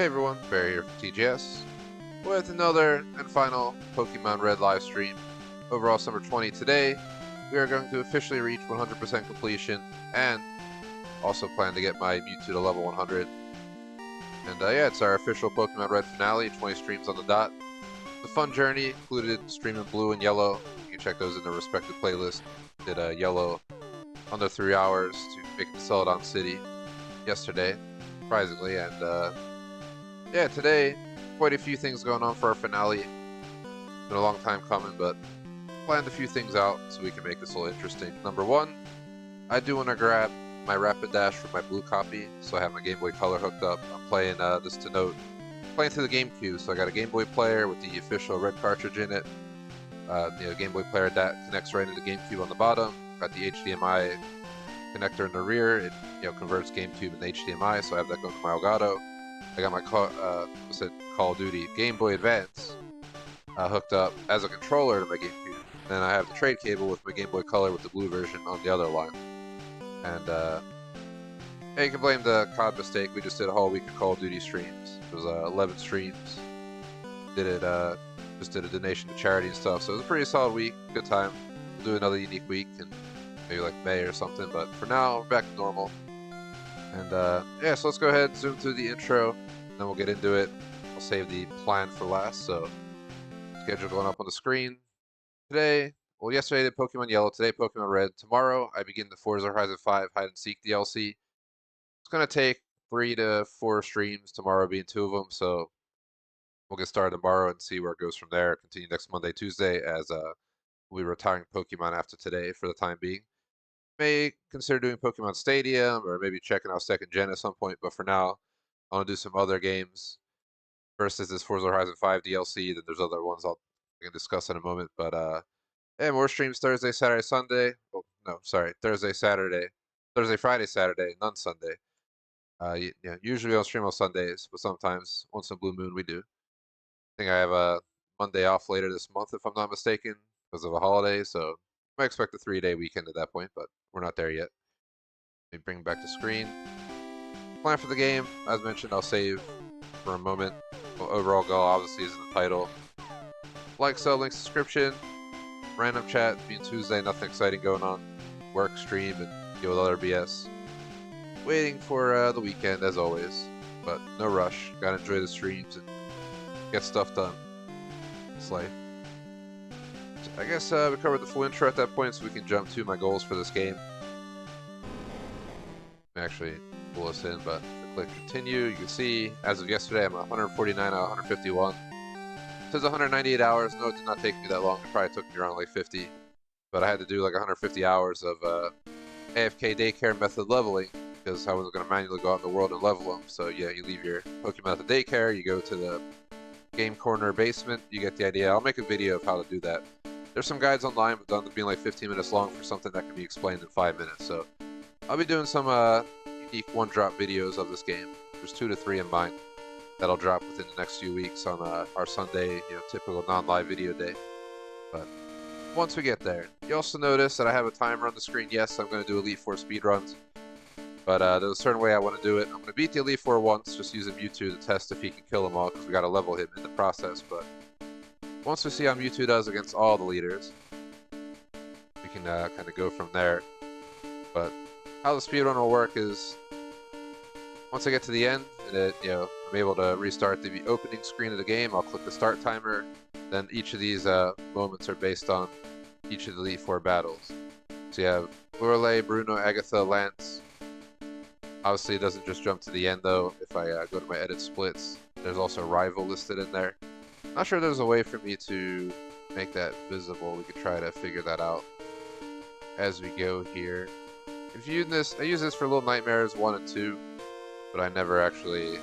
Hey everyone, Barry here from TGS with another and final Pokemon Red live stream. Overall Summer 20 today, we are going to officially reach 100% completion and also plan to get my Mewtwo to level 100. And yeah, it's our official Pokemon Red finale, 20 streams on the dot. The fun journey included streaming Blue and Yellow. You can check those in their respective playlists. Did Yellow under 3 hours to make it to Celadon City yesterday, surprisingly, and yeah, today, quite a few things going on for our finale. Been a long time coming, but planned a few things out so we can make this a little interesting. Number one, I do want to grab my Rapid Dash for my blue copy, so I have my Game Boy Color hooked up. I'm playing this to note, playing through the GameCube, so I got a Game Boy player with the official red cartridge in it. Game Boy player that connects right into the GameCube on the bottom. Got the HDMI connector in the rear. It converts GameCube into HDMI, so I have that going to my Elgato. I got my Call of Duty Game Boy Advance hooked up as a controller to my GameCube. Then I have the trade cable with my Game Boy Color with the blue version on the other line. And yeah, you can blame the COD mistake. We just did a whole week of Call of Duty streams. It was 11 streams. Did it just did a donation to charity and stuff. So it was a pretty solid week. Good time. We'll do another unique week in maybe like May or something. But for now, we're back to normal. And yeah, so let's go ahead and zoom through the intro, and then we'll get into it. I'll save the plan for last, so schedule going up on the screen. Today, well, yesterday I did Pokemon Yellow, today Pokemon Red. Tomorrow, I begin the Forza Horizon 5 Hide and Seek DLC. It's going to take 3 to 4 streams, tomorrow being 2 of them, so we'll get started tomorrow and see where it goes from there. Continue next Monday, Tuesday, as we'll be retiring Pokemon after today for the time being. May consider doing Pokemon Stadium or maybe checking out 2nd Gen at some point, but for now, I want to do some other games. First is this Forza Horizon 5 DLC, then there's other ones I can discuss in a moment, but yeah, more streams Thursday, Saturday, Sunday. Oh, no, sorry, Thursday, Friday, Saturday, none Sunday. Usually I'll stream on Sundays, but sometimes, once in a blue moon, we do. I think I have a Monday off later this month, if I'm not mistaken, because of a holiday, so I expect a 3-day weekend at that point, but we're not there yet. Let me bring back the screen. Plan for the game, as mentioned, I'll save for a moment. Well, overall goal obviously is in the title. Like, sub, link, subscription. Random chat, being Tuesday, nothing exciting going on. Work, stream, and deal with other BS. Waiting for the weekend, as always. But no rush. Gotta enjoy the streams and get stuff done. It's life. I guess we covered the full intro at that point, so we can jump to my goals for this game. Actually, pull us in, but if I click continue, you can see as of yesterday, I'm 149 out of 151. It says 198 hours. No, it did not take me that long. It probably took me around like 50, but I had to do like 150 hours of AFK daycare method leveling because I was going to manually go out in the world and level them. So yeah, you leave your Pokemon at the daycare, you go to the game corner basement. You get the idea. I'll make a video of how to do that. There's some guides online, but done to being like 15 minutes long for something that can be explained in 5 minutes. So I'll be doing some unique one-drop videos of this game. There's 2 to 3 in mind that'll drop within the next few weeks on our Sunday, typical non-live video day. But once we get there, you also notice that I have a timer on the screen. Yes, I'm going to do Elite Four speedruns, but there's a certain way I want to do it. I'm going to beat the Elite Four once, just using Mewtwo to test if he can kill them all, because we got to level him in the process. But once we see how Mewtwo does against all the leaders, we can kind of go from there. But how the speedrun will work is, once I get to the end, and I'm able to restart the opening screen of the game, I'll click the start timer. Then each of these moments are based on each of the Elite Four battles. So you have Lorelei, Bruno, Agatha, Lance. Obviously, it doesn't just jump to the end, though. If I go to my edit splits, there's also Rival listed in there. Not sure there's a way for me to make that visible. We could try to figure that out as we go here. If you use this, I use this for Little Nightmares 1 and 2, but I never actually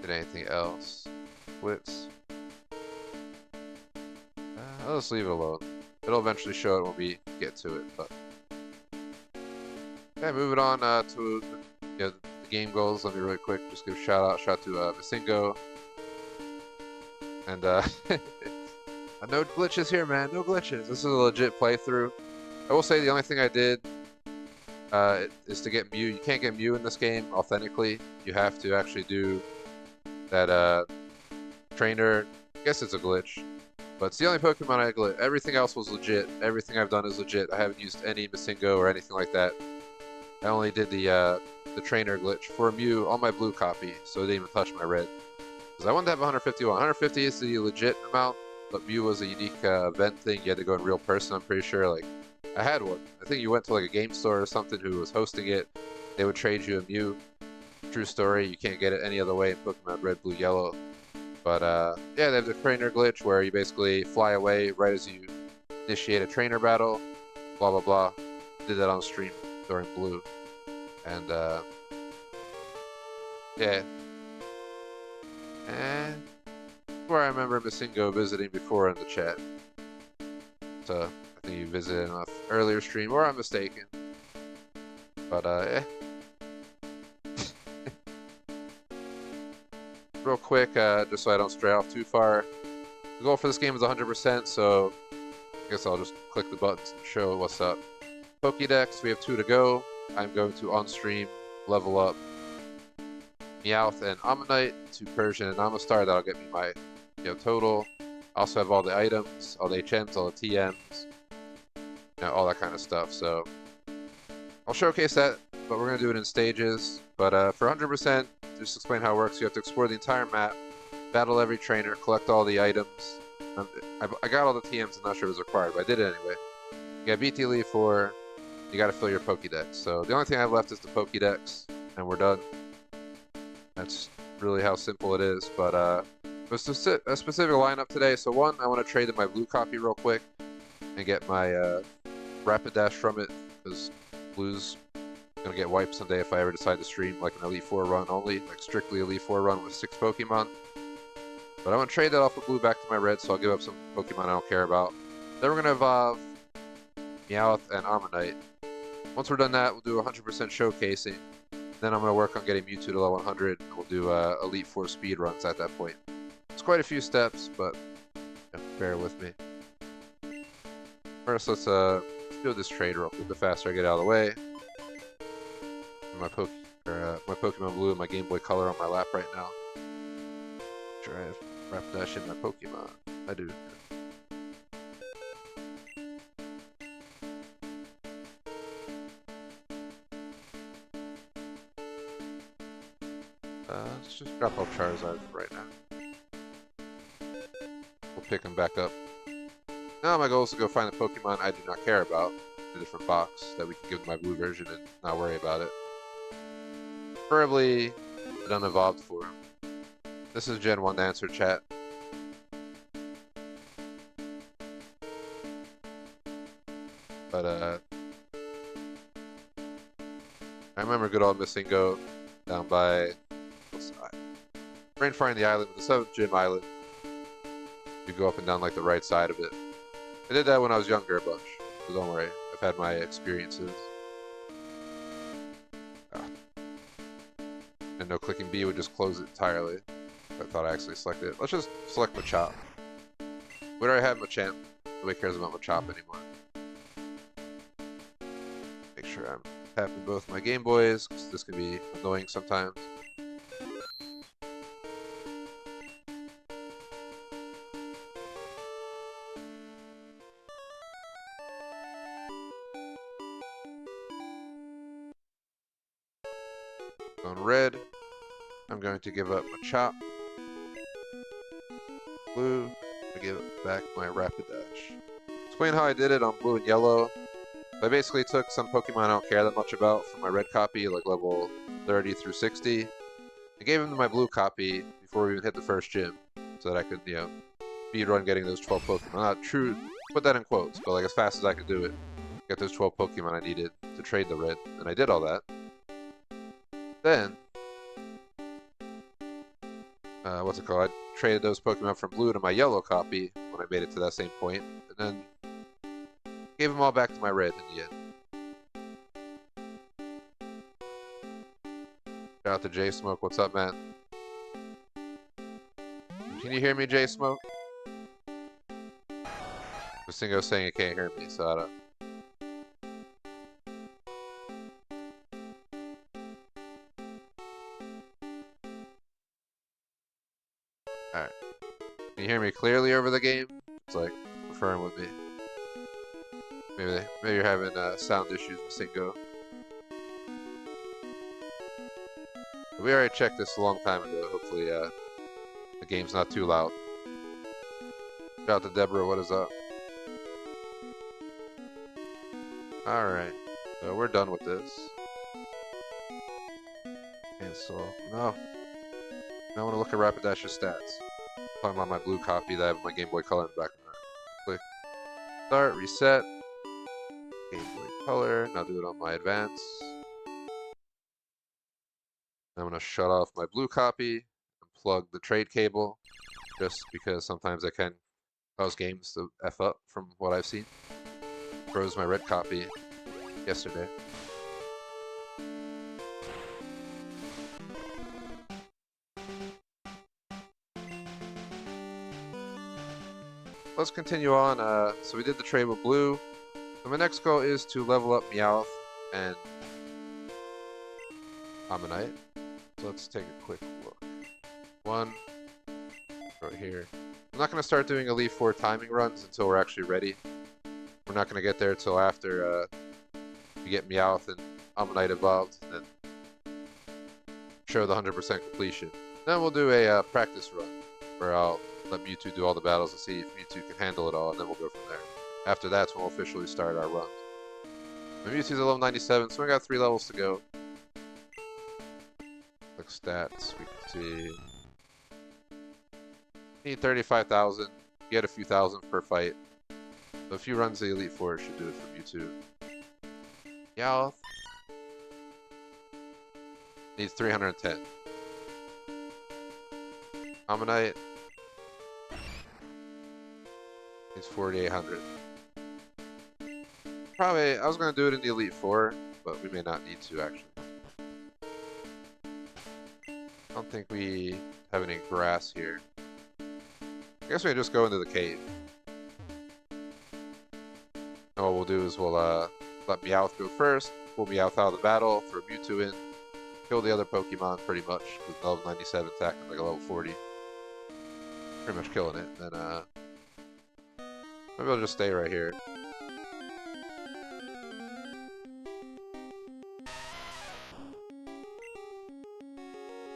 did anything else. Splits. I'll just leave it alone. It'll eventually show it when we get to it, but yeah, moving on to the game goals. Let me really quick just give a shout out to Masingo. And no glitches here, man. No glitches. This is a legit playthrough. I will say the only thing I did is to get Mew. You can't get Mew in this game authentically. You have to actually do that trainer. I guess it's a glitch, but it's the only Pokemon I glitch. Everything else was legit. Everything I've done is legit. I haven't used any Masingo or anything like that. I only did the trainer glitch for Mew on my blue copy, so it didn't even touch my red. Because I wanted to have 151. 150 is the legit amount, but Mew was a unique event thing. You had to go in real person, I'm pretty sure. Like, I had one. I think you went to like a game store or something who was hosting it. They would trade you a Mew. True story, you can't get it any other way in Pokemon Red, Blue, Yellow. But yeah, they have the trainer glitch where you basically fly away right as you initiate a trainer battle. Blah, blah, blah. Did that on stream during Blue. And yeah. And where I remember Masingo visiting before in the chat. So I think you visited in an earlier stream, or I'm mistaken. But yeah. Real quick, just so I don't stray off too far. The goal for this game is 100%, so I guess I'll just click the buttons and show what's up. Pokédex, we have 2 to go. I'm going to on-stream level up Meowth and Ammonite to Persian and Amistar. That'll get me my total. Also have all the items, all the HMs, all the TMs, all that kind of stuff. So I'll showcase that, but we're going to do it in stages. But for 100%, just to explain how it works, you have to explore the entire map, battle every trainer, collect all the items. I got all the TMs, I'm not sure it was required, but I did it anyway. You got beat the Elite Four, you got to fill your Pokédex. So the only thing I have left is the Pokédex, and we're done. That's really how simple it is. But a specific lineup today. So one, I want to trade in my blue copy real quick and get my Rapid Dash from it, because blue's gonna get wiped someday if I ever decide to stream like an Elite Four run only, like strictly Elite Four run with 6 Pokemon. But I want to trade that off of blue back to my red, so I'll give up some Pokemon I don't care about. Then we're gonna evolve Meowth and Ammonite. Once we're done that, we'll do 100% showcasing. Then I'm gonna work on getting Mewtwo to level 100, and we'll do Elite Four speed runs at that point. It's quite a few steps, but bear with me. First, let's do this trade real quick. The faster I get out of the way. My Pokemon Blue and my Game Boy Color on my lap right now. Sure, I have Rapidash in my Pokemon. I do. Let's just drop off Charizard right now. We'll pick him back up. Now my goal is to go find the Pokemon I do not care about in a different box that we can give my blue version and not worry about it. Preferably an unevolved form. This is Gen 1 to answer chat. But I remember good old Masingo down by Rainfire in the island, the 7th Gym Island. You go up and down like the right side of it. I did that when I was younger a bunch, so don't worry. I've had my experiences. And no clicking B would just close it entirely. I thought I actually selected it. Let's just select Machop. We already have Machamp. Nobody cares about Machop anymore. Make sure I'm tapping both my Game Boys, because this can be annoying sometimes. On red, I'm going to give up Machop. Blue, I give back my Rapidash. Explain how I did it on blue and yellow. I basically took some Pokemon I don't care that much about from my red copy, like level 30 through 60. I gave them to my blue copy before we even hit the first gym, so that I could, speed run getting those 12 Pokemon. Not true, put that in quotes, but like as fast as I could do it. Get those 12 Pokemon I needed to trade the red, and I did all that. Then, what's it called? I traded those Pokemon from blue to my yellow copy when I made it to that same point, and then gave them all back to my red in the end. Shout out to J Smoke. What's up, man? Can you hear me, J Smoke? Masingo's saying it can't hear me, so I don't. Can you hear me clearly over the game? It's like, confirm with me. Maybe you're having sound issues with Cinco. We already checked this a long time ago. Hopefully, the game's not too loud. Shout out to Deborah, what is up? Alright, so we're done with this. Cancel. No. I want to look at Rapidash's stats. Talking about my blue copy that I have my Game Boy Color in the background. Click. Start, reset. Game Boy Color. Now do it on my Advance. I'm going to shut off my blue copy and plug the trade cable. Just because sometimes I can cause games to F up from what I've seen. Froze my red copy yesterday. Let's continue on. So we did the trade with blue. So my next goal is to level up Meowth and Ammonite. So let's take a quick look. One right here. I'm not going to start doing Elite 4 timing runs until we're actually ready. We're not going to get there until after we get Meowth and Ammonite evolved, and then show the 100% completion. Then we'll do a practice run, where I'll let Mewtwo do all the battles and see if Mewtwo can handle it all, and then we'll go from there. After that's when we'll officially start our runs. My Mewtwo's at level 97, so we got 3 levels to go. Click stats, we can see... Need 35,000, get a few thousand per fight. So a few runs the Elite Four should do it for Mewtwo. Meowth needs 310. Ammonite needs 4,800. Probably, I was going to do it in the Elite Four, but we may not need to actually. I don't think we have any grass here. I guess we can just go into the cave. And what we'll do is we'll let Meowth go first, pull Meowth out of the battle, throw Mewtwo in, kill the other Pokemon pretty much with level 97 attacking like a level 40. Pretty much killing it. Then maybe I'll just stay right here.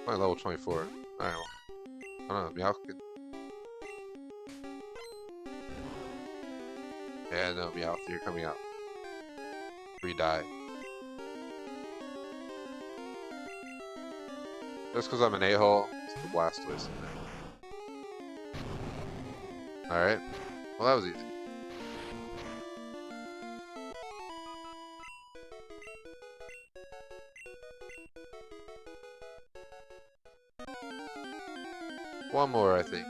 Only level 24. Alright, well, I don't know, Meowth can... Yeah, no, Meowth, you're coming out. 3 die. Just because I'm an a-hole, it's the Blastoise in there. Alright. Well, that was easy. One more, I think.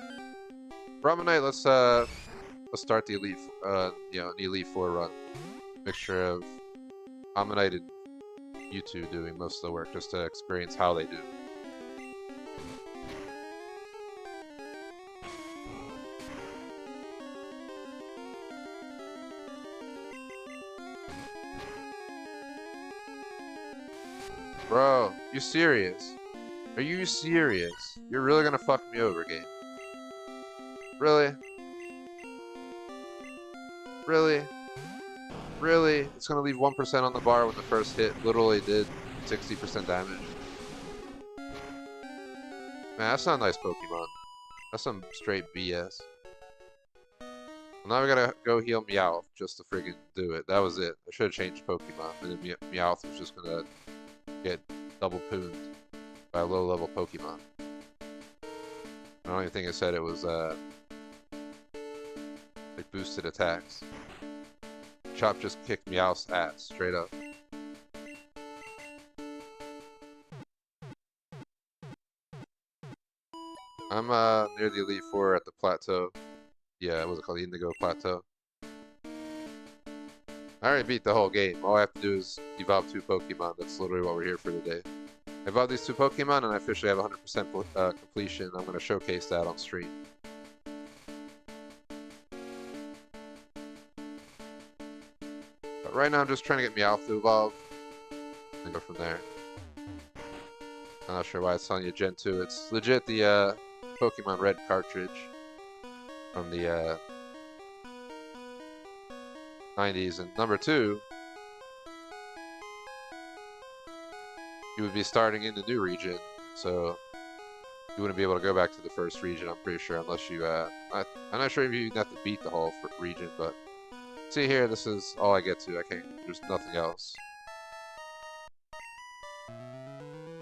Ammonite, let's start the Elite, the Elite 4 run. Mixture of Ammonite and Mewtwo doing most of the work, just to experience how they do. Bro, you serious? Are you serious? You're really gonna fuck me over, game? Really? Really? Really? It's gonna leave 1% on the bar when the first hit literally did 60% damage. Man, that's not a nice Pokemon. That's some straight BS. Well, now we gotta go heal Meowth just to friggin' do it. That was it. I should've changed Pokemon. And then Meowth was just gonna get double pooned by a low level Pokemon. I don't even think it said it was like boosted attacks. Chop just kicked Meowth's ass straight up. I'm near the Elite Four at the plateau. Yeah, what was it called? The Indigo Plateau. I already beat the whole game. All I have to do is evolve 2 Pokemon. That's literally what we're here for today. I evolved these 2 Pokemon and I officially have 100% completion. I'm going to showcase that on stream. But right now I'm just trying to get Meowth to evolve. And go from there. I'm not sure why it's telling you Gen 2. It's legit the Pokemon Red cartridge. from the 90s. And number two, you would be starting in the new region, so you wouldn't be able to go back to the first region, I'm pretty sure, unless you, I'm not sure if you have to beat the whole region, but see here, this is all I get to. I can't, there's nothing else.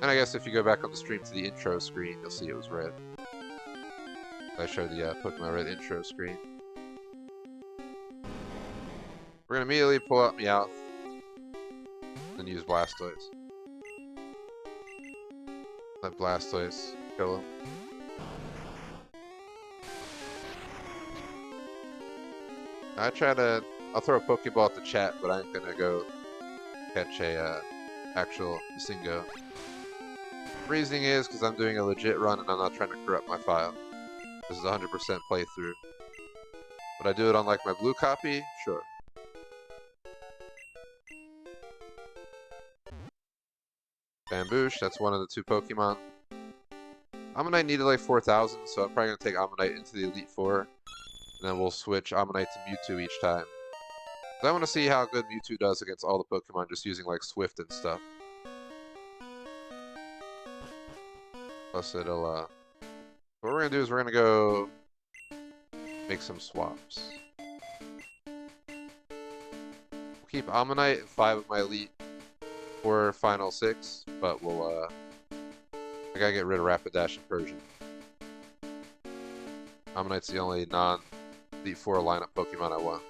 And I guess if you go back on the stream to the intro screen, you'll see it was red. I showed the Pokemon Red intro screen. We're gonna immediately pull out Meowth, then use Blastoise. Let Blastoise kill him. I'll throw a Pokeball at the chat, but I ain't gonna go catch a actual Singo. Reasoning is because I'm doing a legit run and I'm not trying to corrupt my file. This is 100% playthrough. Would I do it on like my blue copy? Sure. Bamboosh, that's one of the two Pokemon. Ammonite needed like 4,000, so I'm probably going to take Ammonite into the Elite Four. And then we'll switch Ammonite to Mewtwo each time. I want to see how good Mewtwo does against all the Pokemon just using like Swift and stuff. Plus it'll, what we're going to do is we're going to go make some swaps. We'll keep Ammonite and 5 of my Elite Four final 6, but we'll, I gotta get rid of Rapidash and Persian. Ammonite's the only non-Elite Four lineup Pokemon I want.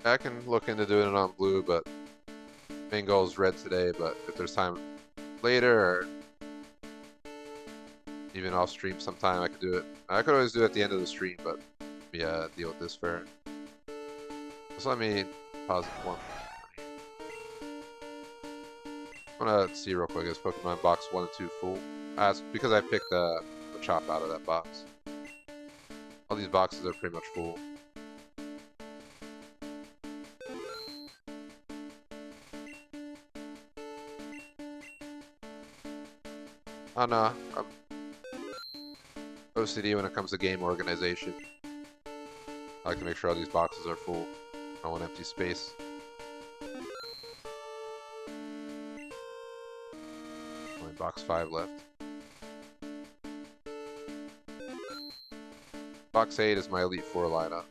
I can look into doing it on blue, but main goal is red today, but if there's time later or even off stream sometime, I could do it. I could always do it at the end of the stream, but yeah, deal with this first. Just let me pause it one. I'm gonna see real quick, is Pokemon box 1 and 2 full? It's because I picked the chop out of that box. All these boxes are pretty much full. Oh no, I'm OCD when it comes to game organization. I like to make sure all these boxes are full. I don't want empty space. Only box 5 left. Box 8 is my Elite Four lineup.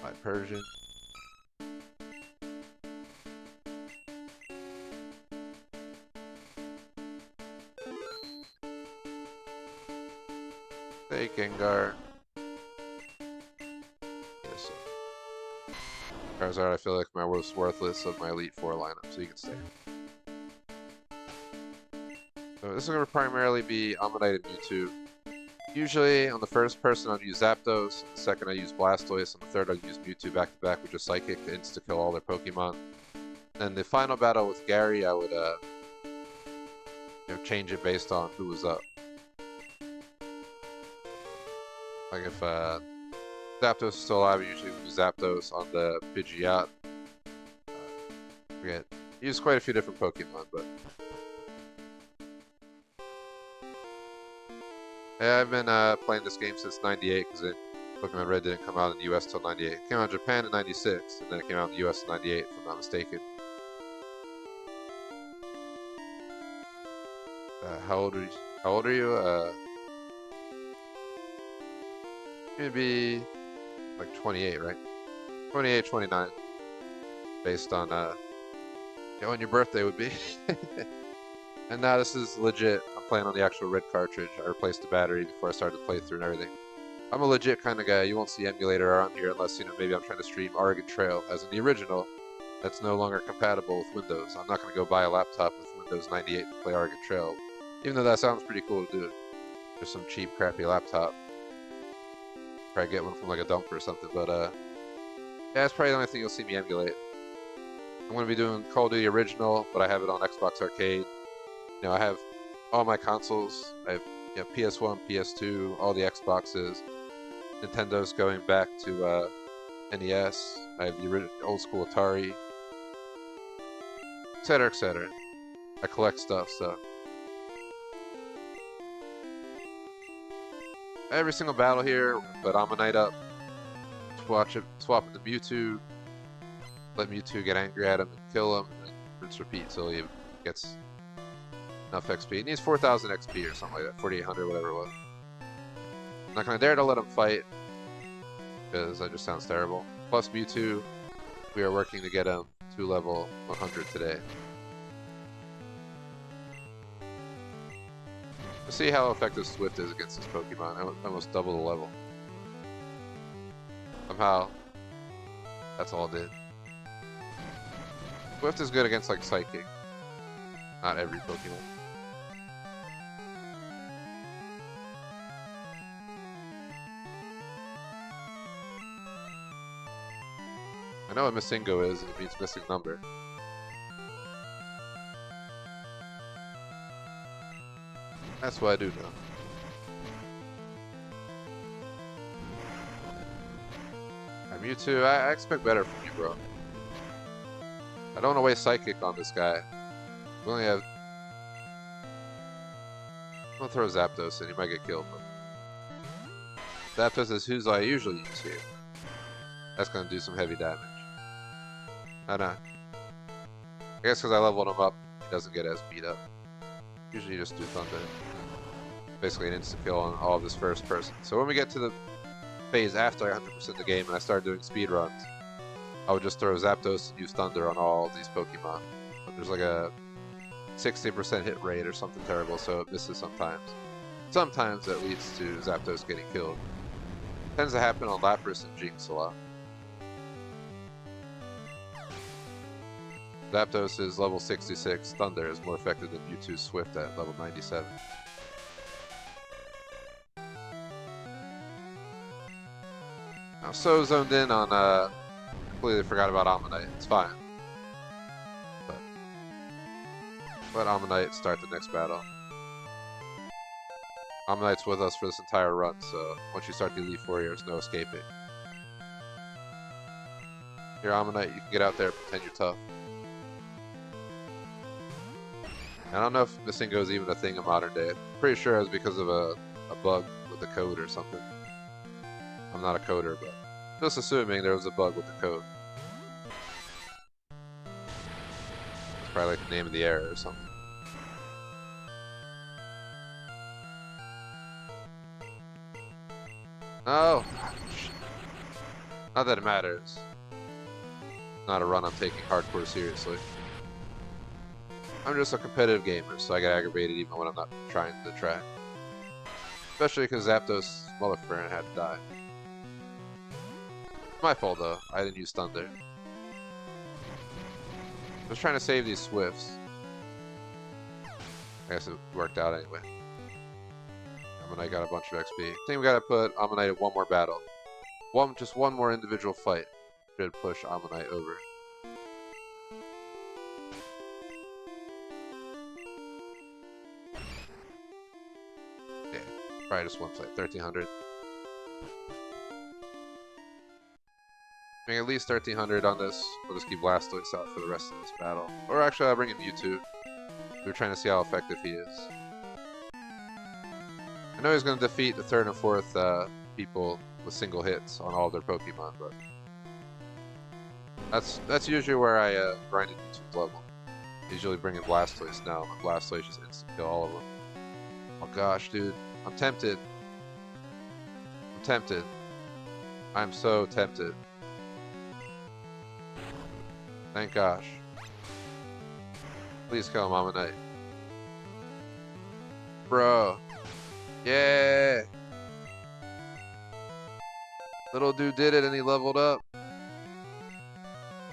My Persian. Hey, Gengar. Yes. Charizard, I feel like my most worthless of my Elite Four lineup, so you can stay. So this is going to primarily be Ammonite and Mewtwo. Usually, on the first person, I'd use Zapdos. On the second, I use Blastoise. On the third, I'd use Mewtwo back to back with just Psychic to insta-kill all their Pokemon. And the final battle with Gary, I would change it based on who was up. Like if Zapdos is still alive, I usually use Zapdos on the Pidgeot. Forget. Use quite a few different Pokemon, but yeah, I've been playing this game since '98 because Pokemon Red didn't come out in the US till '98. It came out in Japan in '96, and then it came out in the US in '98, if I'm not mistaken. How old are you? How old are you? Maybe like 28, right? 28, 29. Based on when your birthday would be. And now this is legit. I'm playing on the actual red cartridge. I replaced the battery before I started the playthrough and everything. I'm a legit kind of guy. You won't see emulator around here unless, maybe I'm trying to stream Oregon Trail, as in the original. That's no longer compatible with Windows. I'm not going to go buy a laptop with Windows 98 to play Oregon Trail. Even though that sounds pretty cool to do. There's some cheap, crappy laptop. Probably get one from like a dump or something, but yeah, that's probably the only thing you'll see me emulate. I'm going to be doing Call of Duty Original, but I have it on Xbox Arcade. I have all my consoles. I have PS1, PS2, all the Xboxes. Nintendo's going back to NES. I have the old school Atari, etc., etc. I collect stuff, so every single battle here, we're gonna put Ammonite up, swap it to Mewtwo, let Mewtwo get angry at him and kill him, and then rinse repeat till he gets enough XP. He needs 4,000 XP or something like that, 4,800, whatever it was. I'm not gonna dare to let him fight, because that just sounds terrible. Plus Mewtwo, we are working to get him to level 100 today. Let's see how effective Swift is against this Pokemon. Almost double the level. Somehow, that's all it did. Swift is good against like Psychic. Not every Pokemon. I know what Missingo is, it means missing number. That's what I do know. Mewtwo, I expect better from you, bro. I don't want to waste Psychic on this guy. We only have... I'm gonna throw Zapdos in, he might get killed. But Zapdos is who's I usually use here. That's gonna do some heavy damage. I know. I guess because I leveled him up, he doesn't get as beat up. Usually you just do Thunder. Basically an instant kill on all of this first person. So when we get to the phase after I 100% the game and I start doing speed runs, I would just throw Zapdos and use Thunder on all of these Pokemon. But there's like a 60% hit rate or something terrible, so it misses sometimes. Sometimes that leads to Zapdos getting killed. Tends to happen on Lapras and Jinx a lot. Zapdos is level 66, Thunder is more effective than Mewtwo's Swift at level 97. I'm so zoned in on, completely forgot about Ammonite, it's fine. But let Ammonite start the next battle. Ammonite's with us for this entire run, so once you start the Elite Four, there's no escaping. Here, Ammonite, you can get out there and pretend you're tough. I don't know if Missingo is even a thing in modern day. I'm pretty sure it was because of a bug with the code or something. I'm not a coder, but just assuming there was a bug with the code. It's probably like the name of the error or something. No! Not that it matters. Not a run I'm taking hardcore seriously. I'm just a competitive gamer, so I get aggravated even when I'm not trying to track. Especially because Zapdos' mother friend had to die. My fault though, I didn't use Thunder. I was trying to save these Swifts. I guess it worked out anyway. Ammonite got a bunch of XP. I think we gotta put Ammonite in one more battle. Just one more individual fight should push Ammonite over. Yeah, probably just one fight, 1300. At least 1300 on this. We'll just keep Blastoise out for the rest of this battle. Or actually, I'll bring in Mewtwo. We're trying to see how effective he is. I know he's going to defeat the third and fourth people with single hits on all their Pokemon, but that's usually where I grind Mewtwo's level. Usually bringing Blastoise now. Blastoise just instant kill all of them. Oh gosh, dude, I'm tempted. I'm tempted. I'm so tempted. Thank gosh. Please kill him, Ammonite. Bro. Yeah. Little dude did it and he leveled up.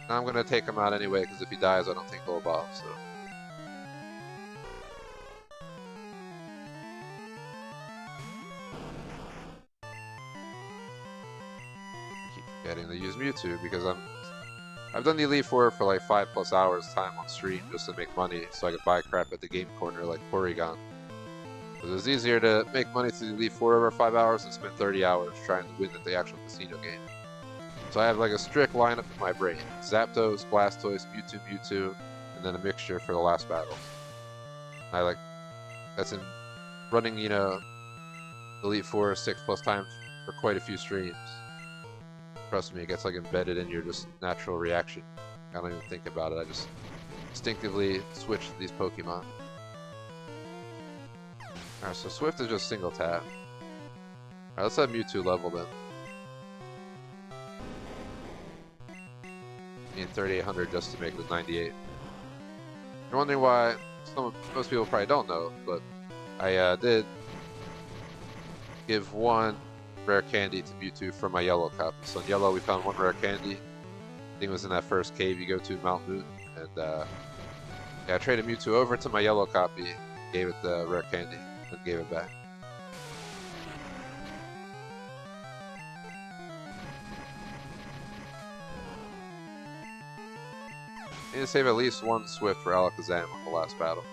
Now I'm gonna take him out anyway, because if he dies I don't think he'll evolve, so. I keep forgetting to use Mewtwo because I've done the Elite Four for like 5+ hours time on stream just to make money so I could buy crap at the game corner like Porygon. Because it was easier to make money through the Elite Four over 5 hours than spend 30 hours trying to win at the actual casino game. So I have like a strict lineup in my brain. Zapdos, Blastoise, Mewtwo, and then a mixture for the last battles. I like, that's in running, you know, Elite Four 6+ times for quite a few streams. Trust me, it gets like embedded in your just natural reaction. I don't even think about it, I just instinctively switch to these Pokemon. Alright, so Swift is just single tap. Alright, let's have Mewtwo level then. Need 3800 just to make it 98. You're wondering why most people probably don't know, but I did give one rare candy to Mewtwo from my yellow copy. So in yellow we found one rare candy. I think it was in that first cave you go to, Mount Moon. And yeah, I traded Mewtwo over to my yellow copy, gave it the rare candy, and gave it back. I need to save at least one Swift for Alakazam on the last battle.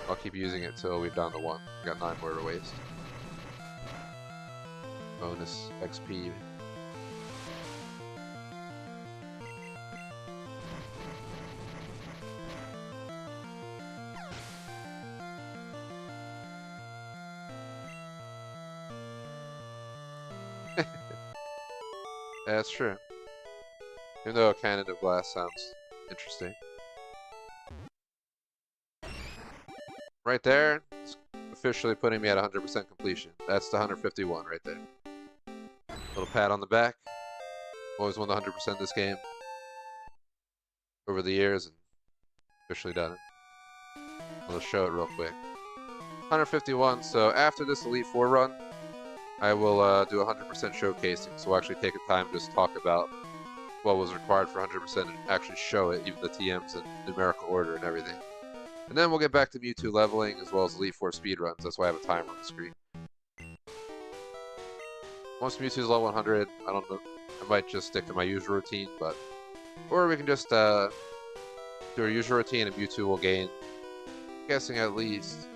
I'll keep using it till we've down to one. We got 9 more to waste. Bonus XP. Yeah, that's true. Even though a cannon of blast sounds interesting. Right there, it's officially putting me at 100% completion. That's the 151 right there. Little pat on the back. Always won the 100% this game over the years and officially done it. I'll just show it real quick. 151, so after this Elite Four run, I will do 100% showcasing. So we'll actually take a time to just talk about what was required for 100% and actually show it, even the TMs in numerical order and everything. And then we'll get back to Mewtwo leveling as well as Elite Four speedruns. That's why I have a timer on the screen. Once Mewtwo's level 100, I don't know, I might just stick to my usual routine, but... Or we can just do our usual routine and Mewtwo will gain, I'm guessing at least...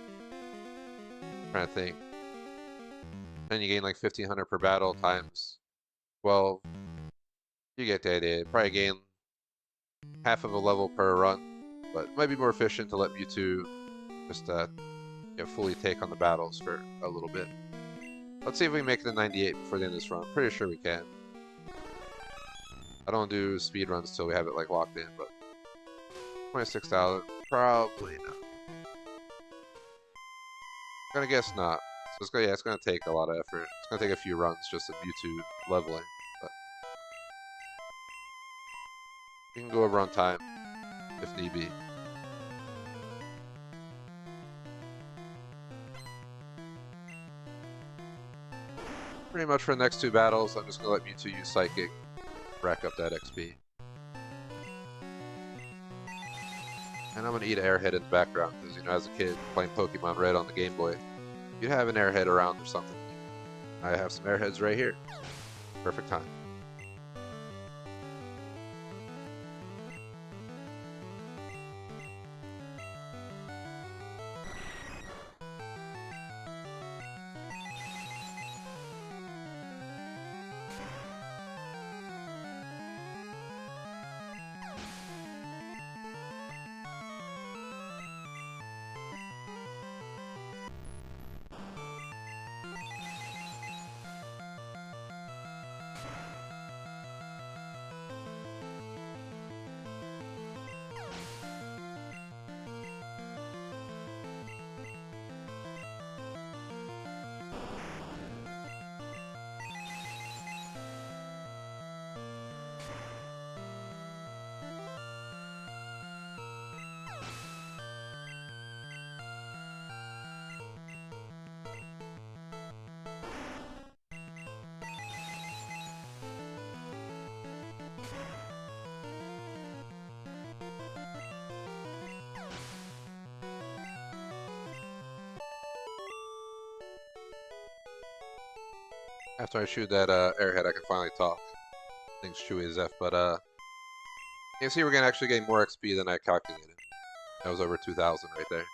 I'm trying to think. Then you gain like 1500 per battle times 12. You get the idea. Probably gain half of a level per run. But it might be more efficient to let Mewtwo just fully take on the battles for a little bit. Let's see if we can make it to 98 before the end of this run. Pretty sure we can. I don't do speed runs till we have it like locked in, but 26,000, probably not. I'm gonna guess not. So it's gonna take a lot of effort. It's gonna take a few runs just of Mewtwo leveling, but we can go over on time if need be. Pretty much for the next 2 battles, I'm just gonna let Mewtwo use Psychic, rack up that XP. And I'm gonna eat an Airhead in the background, because you know, as a kid playing Pokémon Red on the Game Boy, you'd have an Airhead around or something. I have some Airheads right here. Perfect time. After I shoot that Airhead, I can finally talk. Things chewy as F, but you can see we're gonna actually get more XP than I calculated. That was over 2,000 right there.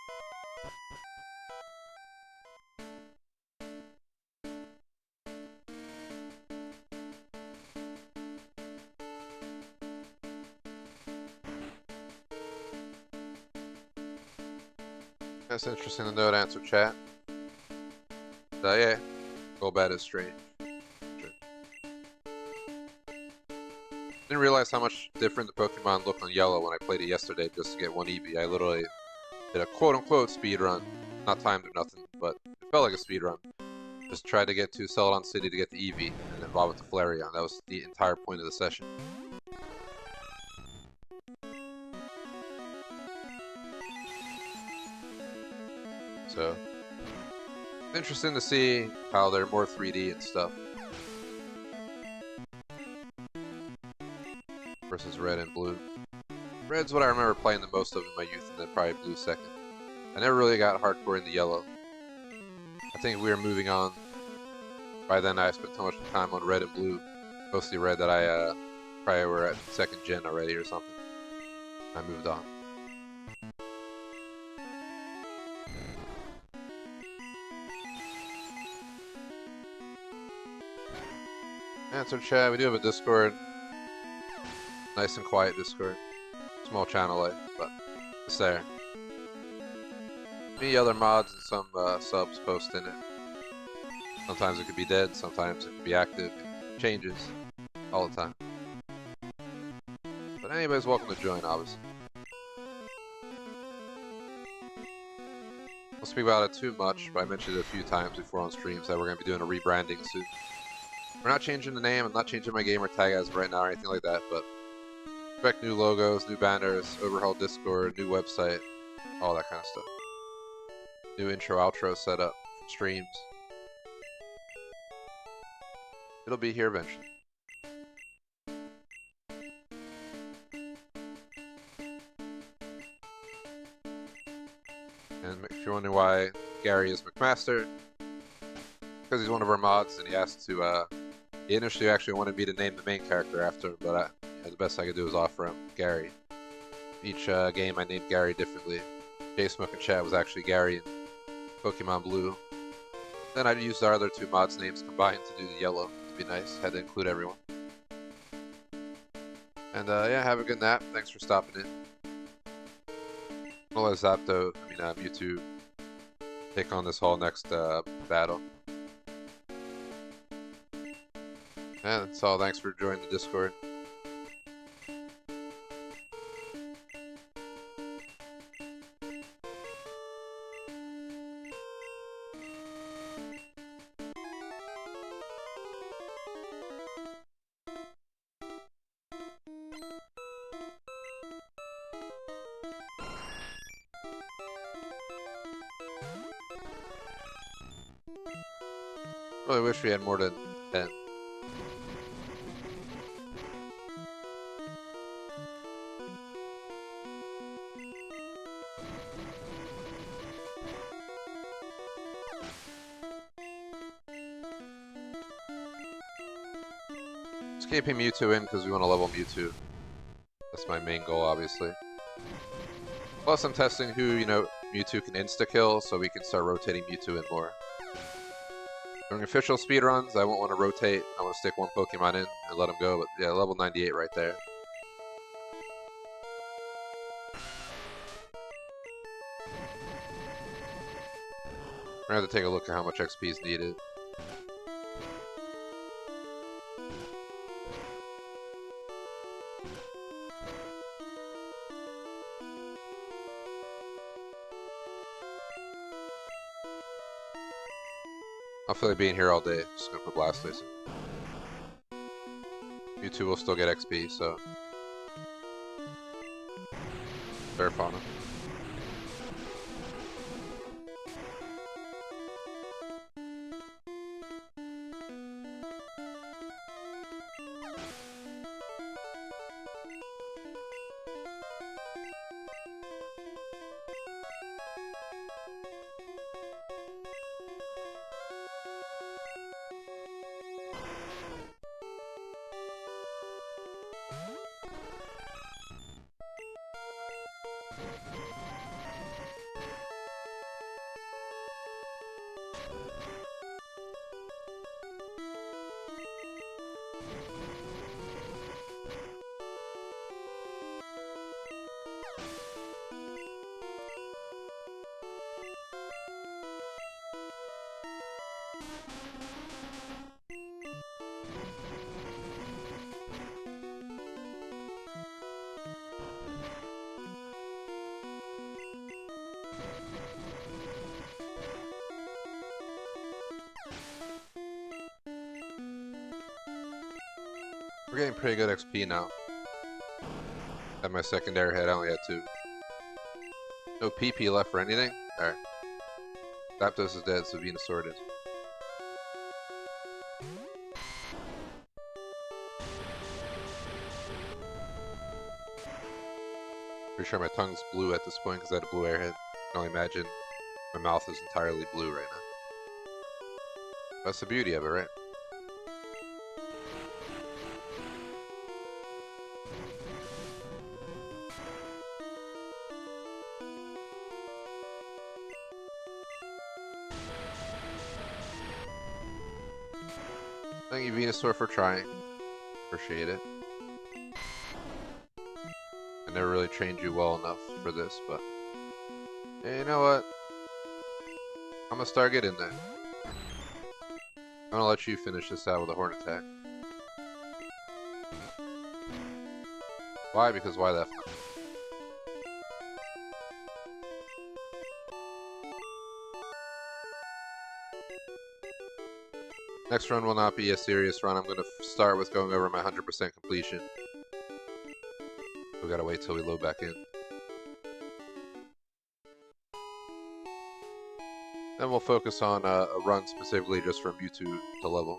That's interesting to note, answer chat. Yeah, Golbat is strange. Sure. Didn't realize how much different the Pokemon look on Yellow when I played it yesterday just to get one Eevee. I literally did a quote-unquote speed run. Not timed or nothing, but it felt like a speed run. Just tried to get to Celadon City to get the Eevee, and then Bob with the Flareon. That was the entire point of the session. So, interesting to see how they're more 3D and stuff. Versus Red and Blue. Red's what I remember playing the most of in my youth, and then probably Blue second. I never really got hardcore into Yellow. I think we were moving on. By then I spent so much time on Red and Blue. Mostly Red that I probably were at second gen already or something. I moved on. Answer chat, we do have a Discord. Nice and quiet Discord. Small channel life, but it's there. Me, other mods, and some subs post in it. Sometimes it could be dead, sometimes it could be active. It changes all the time. But anybody's welcome to join, obviously. I'll speak about it too much, but I mentioned it a few times before on streams that we're going to be doing a rebranding soon. We're not changing the name, I'm not changing my gamer tag as of right now or anything like that, but expect new logos, new banners, overhauled Discord, new website, all that kind of stuff. New intro, outro setup, streams. It'll be here eventually. And if you're wondering why Gary is McMaster, because he's one of our mods, and he asked to, he initially actually wanted me to name the main character after him, but the best I could do was offer him Gary. Each game I named Gary differently. J-Smoke and Chat was actually Gary in Pokemon Blue. Then I used our other two mods' names combined to do the Yellow. To be nice, had to include everyone. And yeah, have a good nap. Thanks for stopping in. I'll let Mewtwo take on this whole next battle. Yeah, that's all. Thanks for joining the Discord. Really wish we had more than 10. Escaping Mewtwo in because we want to level Mewtwo. That's my main goal, obviously. Plus, I'm testing who, Mewtwo can insta-kill, so we can start rotating Mewtwo in more. During official speedruns, I won't want to rotate. I want to stick one Pokemon in and let him go, but yeah, level 98 right there. We're going to have to take a look at how much XP is needed. I feel like being here all day. Just gonna put Blastoise in. Mewtwo will still get XP, so fair fauna. We're getting pretty good XP now. At my secondary head, I only had 2. No PP left for anything? Alright. Zapdos is dead, so Venusaur is. Pretty sure my tongue's blue at this point because I had a blue airhead. I can only imagine my mouth is entirely blue right now. That's the beauty of it, right? Thank you, Venusaur, for trying. Appreciate it. I never really trained you well enough for this, but hey, you know what? I'm gonna start getting there. I'm gonna let you finish this out with a horn attack. Why? Because why that? Next run will not be a serious run. I'm gonna start with going over my 100% completion. We gotta wait till we load back in. Then we'll focus on a run specifically just for Mewtwo to level.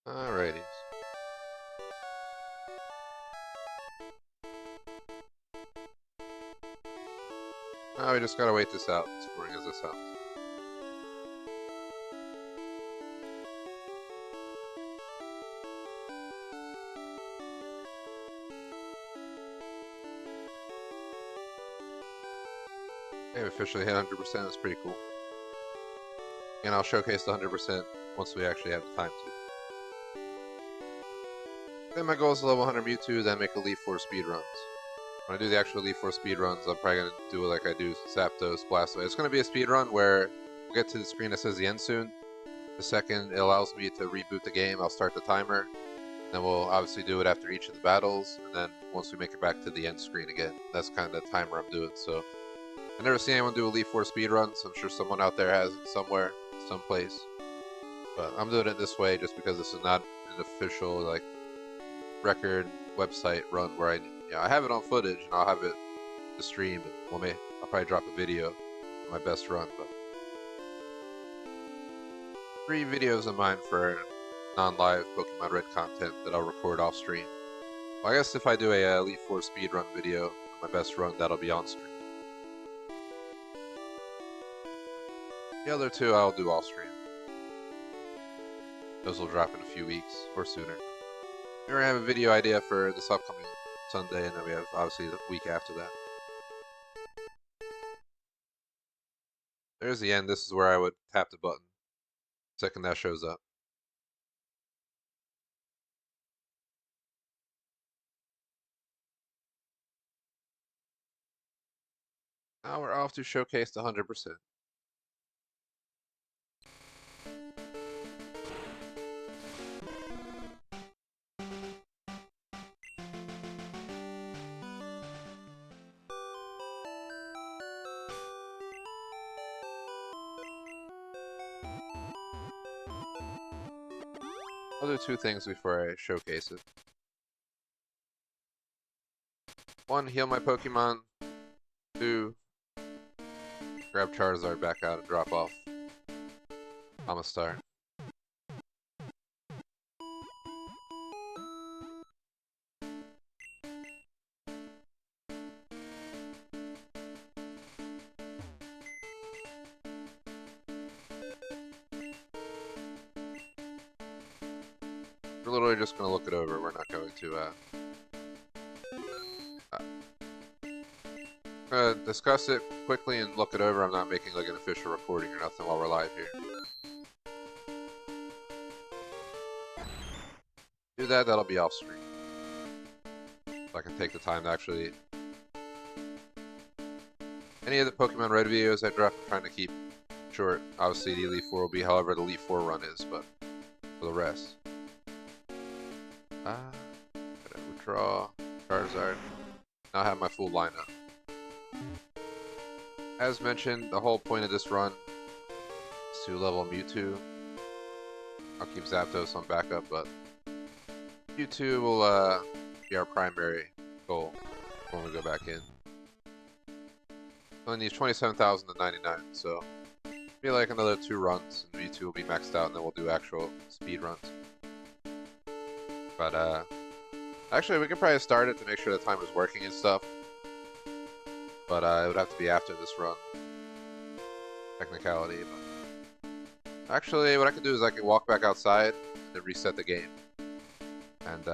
Alrighty. Now we just gotta wait this out, as boring as this sounds. Hey, we officially hit 100%, that's pretty cool. And I'll showcase the 100% once we actually have the time to. Then my goal is to level 100 Mewtwo, then make Elite Four speedruns. When I do the actual Elite Four speedruns, I'm probably going to do it like I do Zapdos, Blastoise. It's going to be a speedrun where we'll get to the screen that says the end soon. The second it allows me to reboot the game, I'll start the timer. Then we'll obviously do it after each of the battles, and then once we make it back to the end screen again. That's kind of the timer I'm doing. So I've never seen anyone do Elite Four speedruns. I'm sure someone out there has it somewhere, someplace. But I'm doing it this way just because this is not an official like record website run where I have it on footage and I'll have it to stream. And I'll probably drop a video of my best run. But 3 videos in mind for non-live Pokemon Red content that I'll record off stream. Well, I guess if I do a Elite Four speedrun video of my best run, that'll be on stream. The other 2 I'll do off stream. Those will drop in a few weeks or sooner. We already have a video idea for this upcoming Sunday, and then we have obviously the week after that. There's the end. This is where I would tap the button. Second that shows up. Now we're off to showcase the 100%. I'll do two things before I showcase it. One, heal my Pokemon. Two, grab Charizard back out and drop off Amistar. We're literally just going to look it over. We're not going to discuss it quickly and look it over. I'm not making like an official recording or nothing while we're live here. Do that, that'll be off screen. So I can take the time to actually... Any of the Pokemon Red videos I drop, I'm trying to keep short. Obviously the Elite Four will be however the Elite Four run is, but for the rest. Gotta withdraw Charizard. Now I have my full lineup. As mentioned, the whole point of this run is to level Mewtwo. I'll keep Zapdos on backup, but Mewtwo will be our primary goal when we go back in. Only needs 27,099, so be like another 2 runs, and Mewtwo will be maxed out, and then we'll do actual speed runs. But actually, we could probably start it to make sure the timer's working and stuff. But it would have to be after this run. Technicality, but... Actually, what I can do is I can walk back outside and then reset the game. And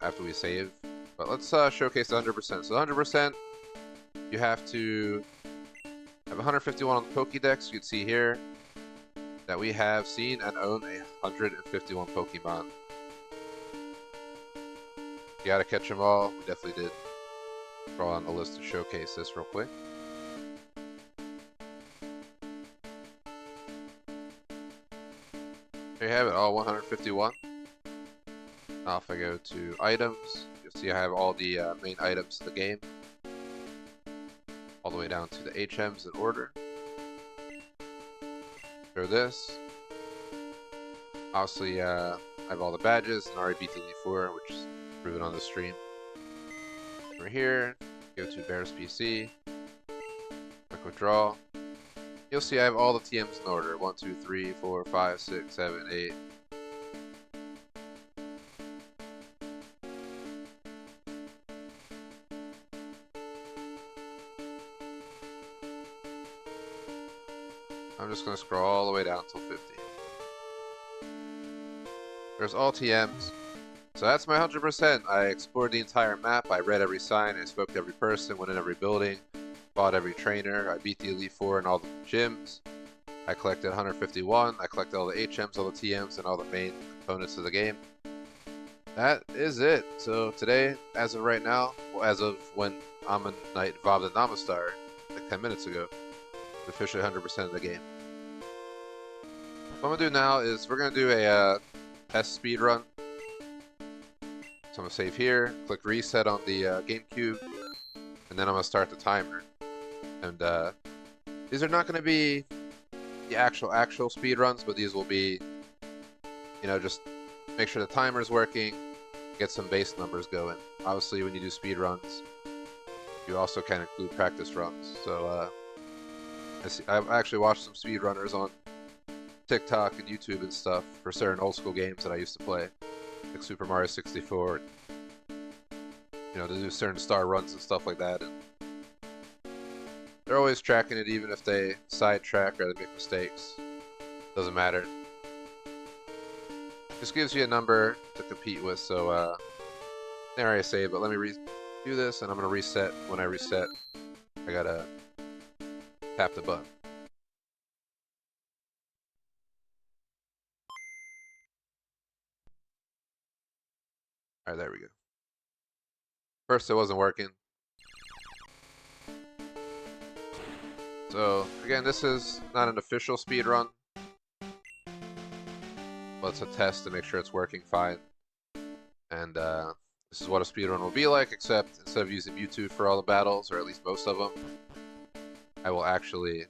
after we save. But let's showcase the 100%. So 100%, you have to have 151 on the Pokédex. You can see here that we have seen and own 151 Pokemon. You gotta catch them all. We definitely did. Throw on the list to showcase this real quick. There you have it, all 151. Now if I go to items, you'll see I have all the main items in the game. All the way down to the HMs in order. Show this. Obviously, I have all the badges and already beat the Elite Four, which is proven on the stream. Over here, go to Bear's PC, quick withdraw. You'll see I have all the TMs in order. 1, 2, 3, 4, 5, 6, 7, 8. I'm just going to scroll all the way down until 50. There's all TMs. So that's my 100%. I explored the entire map, I read every sign, I spoke to every person, went in every building, fought every trainer, I beat the Elite Four in all the gyms, I collected 151, I collected all the HMs, all the TMs, and all the main components of the game. That is it. So today, as of right now, well, as of when Omen Knight evolved in Amistar, like 10 minutes ago, it's officially 100% of the game. What I'm going to do now is we're going to do a test speed run. So I'm going to save here, click reset on the GameCube, and then I'm going to start the timer. And these are not going to be the actual speed runs, but these will be, you know, just make sure the timer's working, get some base numbers going. Obviously, when you do speed runs, you also can include practice runs. So I've actually watched some speed runners on TikTok and YouTube and stuff for certain old school games that I used to play. Like Super Mario 64, you know, to do certain star runs and stuff like that, and they're always tracking it, even if they sidetrack or they make mistakes. Doesn't matter. Just gives you a number to compete with. So there I say, but let me do this, and I'm gonna reset. When I reset, I gotta tap the button. Alright, there we go. First it wasn't working. So again, this is not an official speed run, but it's a test to make sure it's working fine. And this is what a speed run will be like, except instead of using Mewtwo for all the battles, or at least most of them, I will actually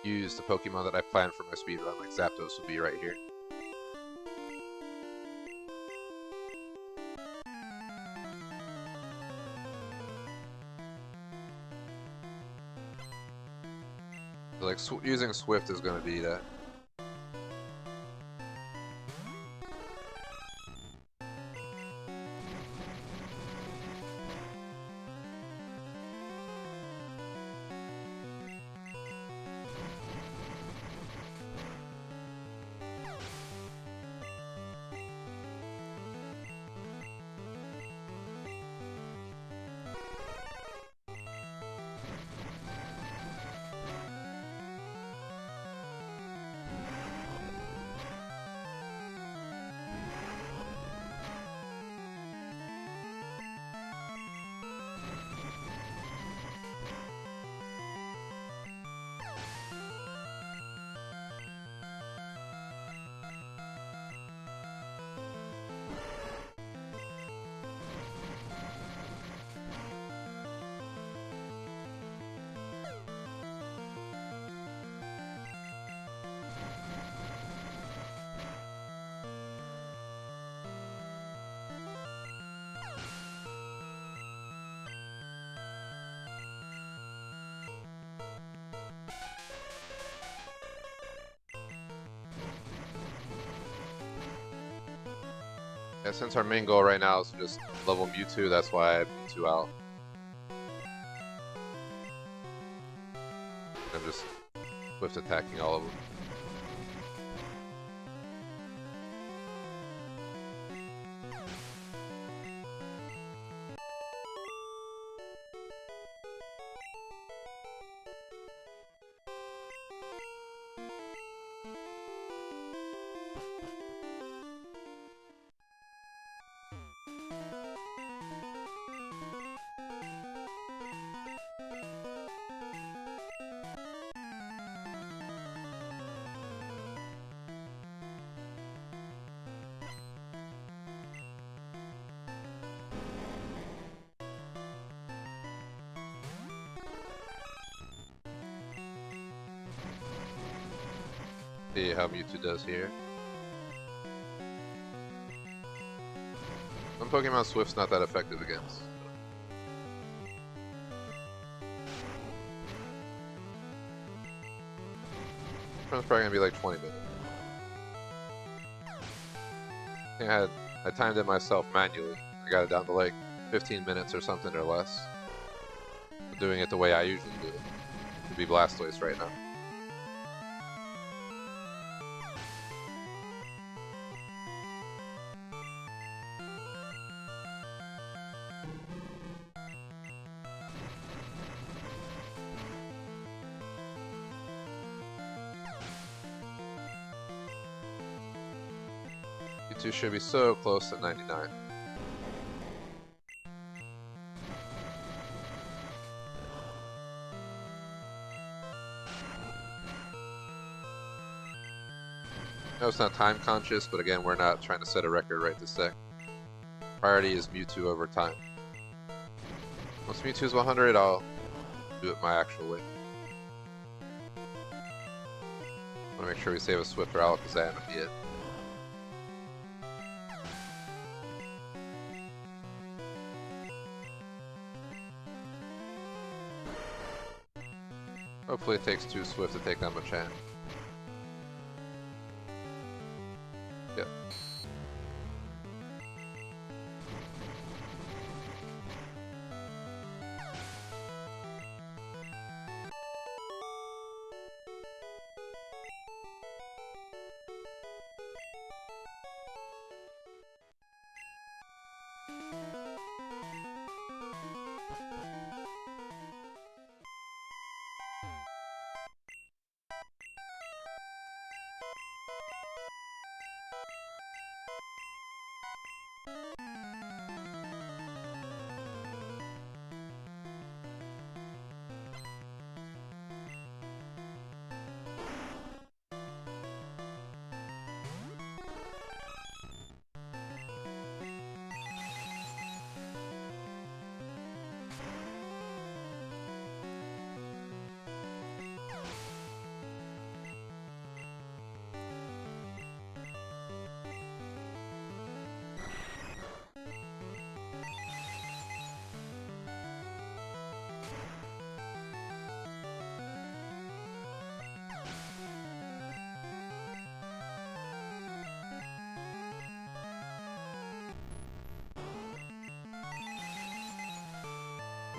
use the Pokemon that I planned for my speed run, like Zapdos would be right here. So, like using Swift is going to be that. Yeah, since our main goal right now is to just level Mewtwo, that's why I have Mewtwo out. I'm just Swift attacking all of them. See how Mewtwo does here. Some Pokemon Swift's not that effective against. It's probably gonna be like 20 minutes. I think I timed it myself manually. I got it down to like 15 minutes or something or less. I'm doing it the way I usually do it. To be Blastoise right now. You two should be so close to 99. No, it's not time conscious, but again, we're not trying to set a record right this sec. Priority is Mewtwo over time. Once Mewtwo's 100, I'll do it my actual way. I want to make sure we save a Swift Rowlet because I haven't yet. Hopefully it takes 2 Swift to take that much hand. Yep.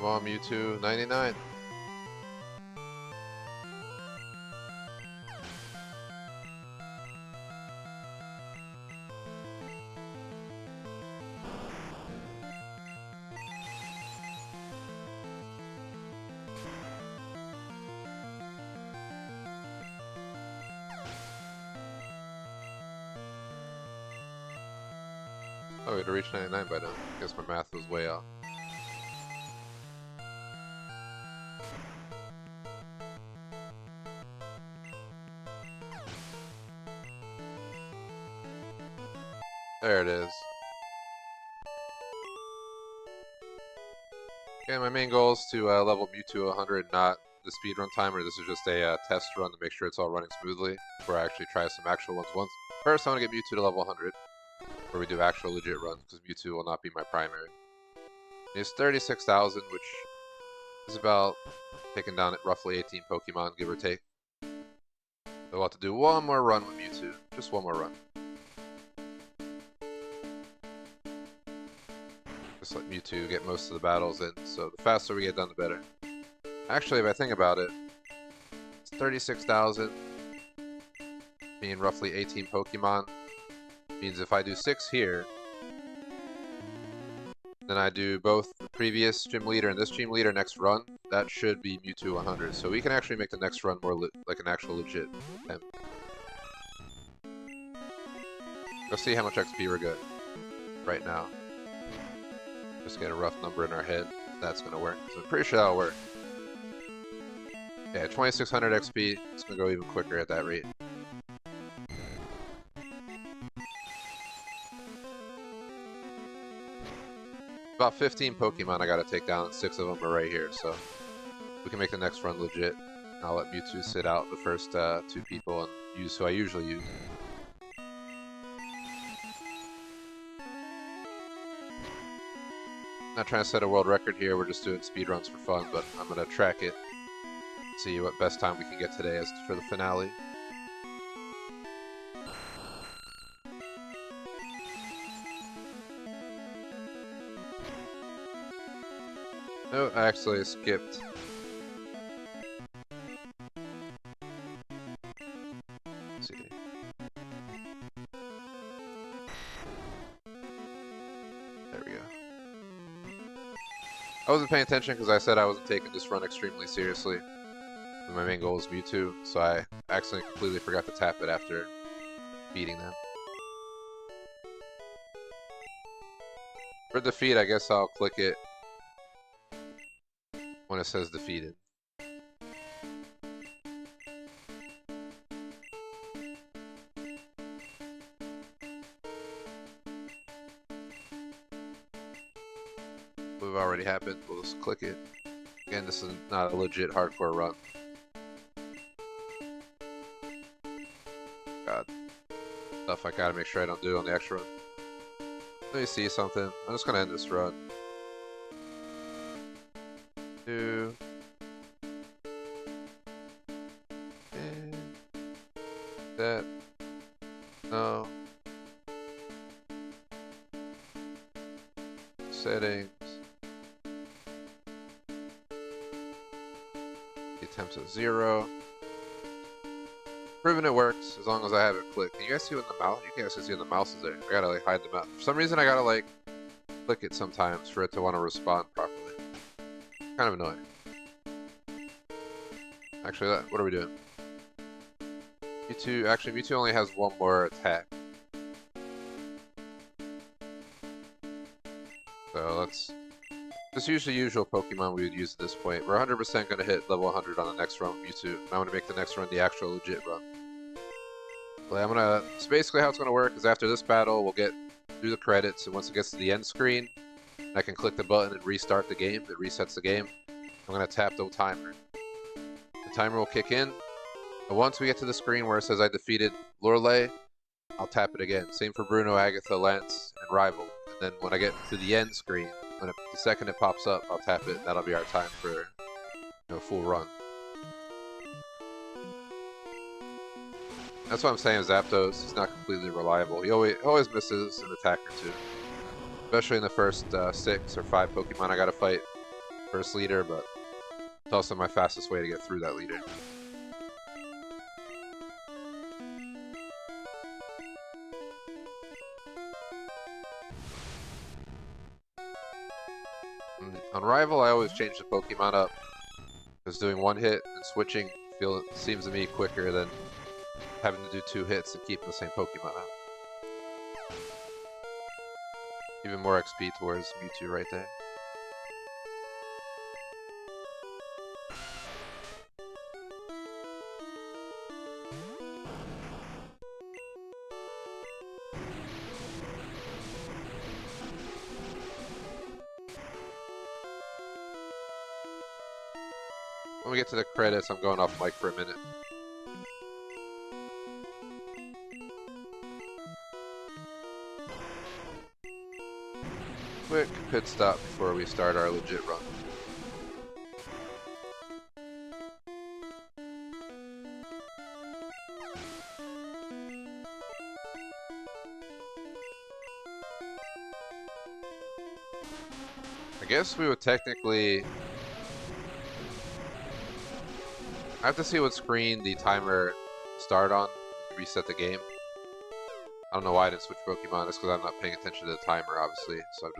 on, Mewtwo, 99. Oh, we had to reach 99 by now. Guess my math was way off. There it is. Okay, my main goal is to level Mewtwo 100, not the speedrun timer. This is just a test run to make sure it's all running smoothly before I actually try some actual ones. First, I want to get Mewtwo to level 100. Where we do actual legit runs, because Mewtwo will not be my primary. It's 36,000, which is about taking down at roughly 18 Pokemon, give or take. So we'll have to do one more run with Mewtwo. Just one more run. Just let Mewtwo get most of the battles in, so the faster we get done, the better. Actually, if I think about it, it's 36,000, being roughly 18 Pokemon. Means if I do 6 here, then I do both the previous gym leader and this gym leader next run, that should be Mewtwo 100. So we can actually make the next run more like an actual legit attempt. Let's see how much XP we're good right now. Just get a rough number in our head. That's going to work. So I'm pretty sure that'll work. Yeah, 2600 XP. It's going to go even quicker at that rate. About 15 Pokemon I gotta take down, and 6 of them are right here, so we can make the next run legit. I'll let Mewtwo sit out the first 2 people and use who I usually use. Not trying to set a world record here, we're just doing speedruns for fun, but I'm gonna track it, see what best time we can get today as for the finale. No, I actually skipped. Let's see. There we go. I wasn't paying attention because I said I wasn't taking this run extremely seriously. And my main goal is Mewtwo, so I accidentally completely forgot to tap it after beating them. For defeat, I guess I'll click it when it says defeated. We've already happened, we'll just click it. Again, this is not a legit hardcore run. God. Stuff I gotta make sure I don't do on the extra run. Let me see something. I'm just gonna end this run. That. No. Settings. The attempts at 0. Proving it works as long as I have it clicked. Can you guys see what the mouse? You can actually see when the mouse is there. I gotta like hide the mouse. For some reason, I gotta like click it sometimes for it to want to respond properly. Kind of annoying. Actually, what are we doing? Mewtwo only has one more attack. So let's just use the usual Pokemon we would use at this point. We're 100% going to hit level 100 on the next run with Mewtwo. I'm going to make the next run the actual legit run. But so basically how it's going to work is after this battle, we'll get through the credits, and once it gets to the end screen, I can click the button and restart the game. It resets the game. I'm going to tap the timer. The timer will kick in. And once we get to the screen where it says I defeated Lorelei, I'll tap it again. Same for Bruno, Agatha, Lance, and Rival. And then when I get to the end screen, the second it pops up, I'll tap it. That'll be our time for full run. That's what I'm saying, Zapdos. He's not completely reliable. He always misses an attack or two. Especially in the first 6 or 5 Pokemon I gotta fight. first leader, but it's also my fastest way to get through that leader. On Rival, I always change the Pokemon up, because doing one hit and switching seems to me quicker than having to do 2 hits and keeping the same Pokemon out. Even more XP towards Mewtwo right there. When we get to the credits, I'm going off mic for a minute. Quick pit stop before we start our legit run. I guess we would technically... I have to see what screen the timer start on to reset the game. I don't know why I didn't switch Pokemon. It's because I'm not paying attention to the timer, obviously. So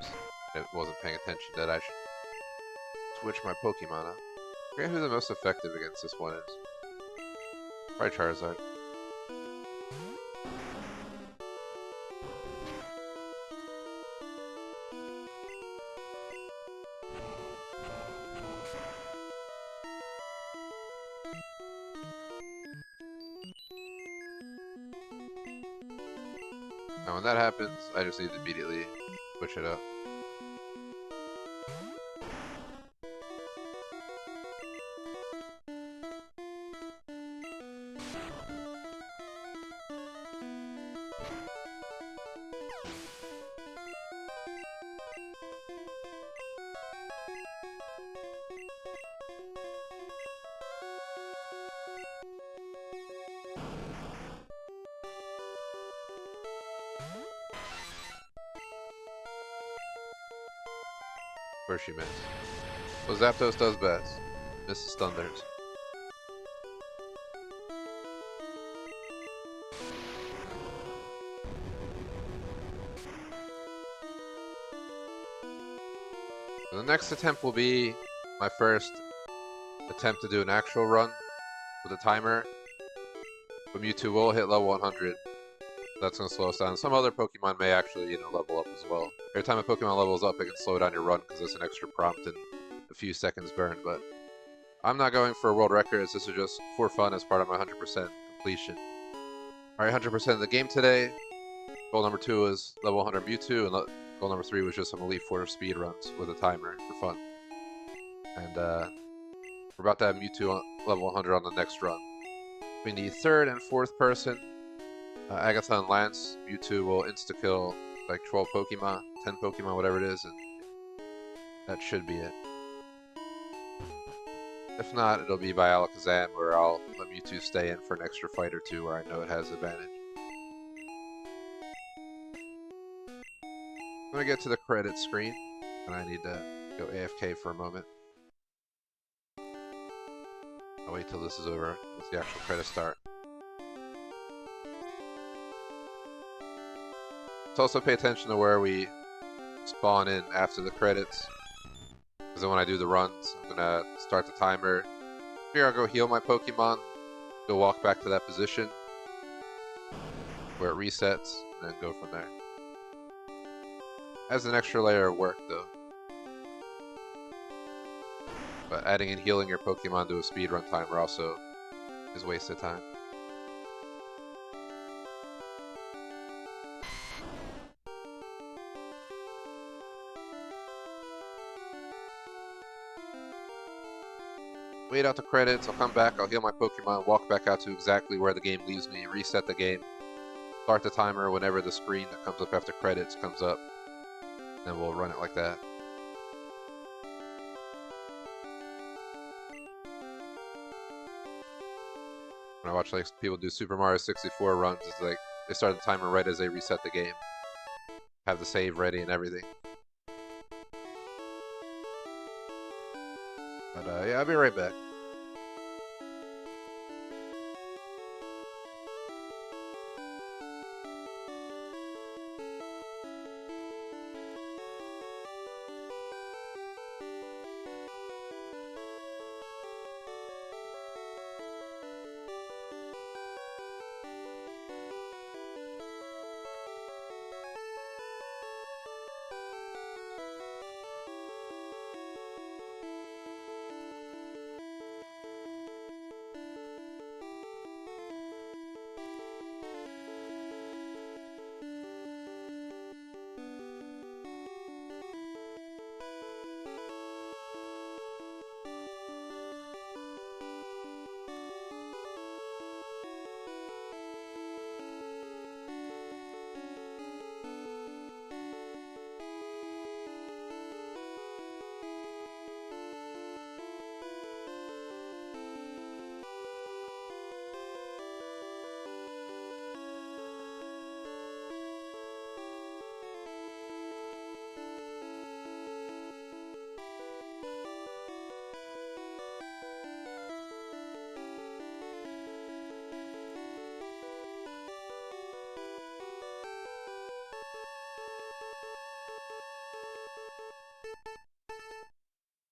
I wasn't paying attention that I should switch my Pokemon up. I forget who the most effective against this one is. Probably Charizard. Now when that happens, I just need to immediately switch it up. Where she missed. What Zapdos does best. Misses Thunders. The next attempt will be my first attempt to do an actual run with a timer. But Mewtwo will hit level 100. That's going to slow us down. Some other Pokemon may actually, level up as well. Every time a Pokemon levels up, it can slow down your run because it's an extra prompt and a few seconds burned. But I'm not going for world records. This is just for fun as part of my 100% completion. Alright, 100% of the game today. Goal number 2 was level 100 Mewtwo, and goal number 3 was just some Elite Four speed runs with a timer for fun. And we're about to have Mewtwo on level 100 on the next run. Between the 3rd and 4th person, Agatha and Lance, Mewtwo will insta-kill like 12 Pokemon, 10 Pokemon, whatever it is, and that should be it. If not, it'll be by Alakazam, where I'll let Mewtwo stay in for an extra fight or 2 where I know it has advantage. I'm gonna get to the credit screen, and I need to go AFK for a moment. I'll wait till this is over, let the actual credits start. Let's also pay attention to where we spawn in after the credits, because then when I do the runs, I'm gonna start the timer. Here I'll go heal my Pokemon, go walk back to that position where it resets, and then go from there. Has an extra layer of work though. But adding and healing your Pokemon to a speedrun timer also is wasted time. Wait out the credits, I'll come back, I'll heal my Pokemon, walk back out to exactly where the game leaves me, reset the game, start the timer whenever the screen that comes up after credits comes up, and we'll run it like that. When I watch like people do Super Mario 64 runs, it's like they start the timer right as they reset the game, have the save ready and everything. But yeah, I'll be right back.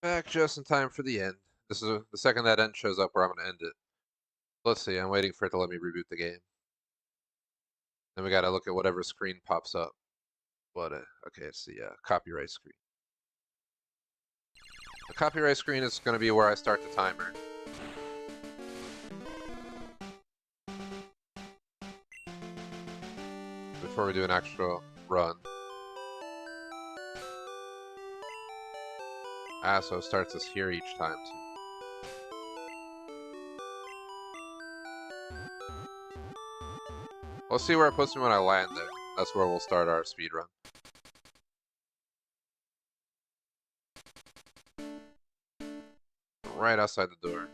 Back just in time for the end. This is the second that end shows up where I'm going to end it. Let's see, I'm waiting for it to let me reboot the game. Then we got to look at whatever screen pops up. Okay, it's the copyright screen. The copyright screen is going to be where I start the timer. Before we do an actual run. So it starts us here each time too. We'll see where it puts me when I land there. That's where we'll start our speed run. Right outside the door.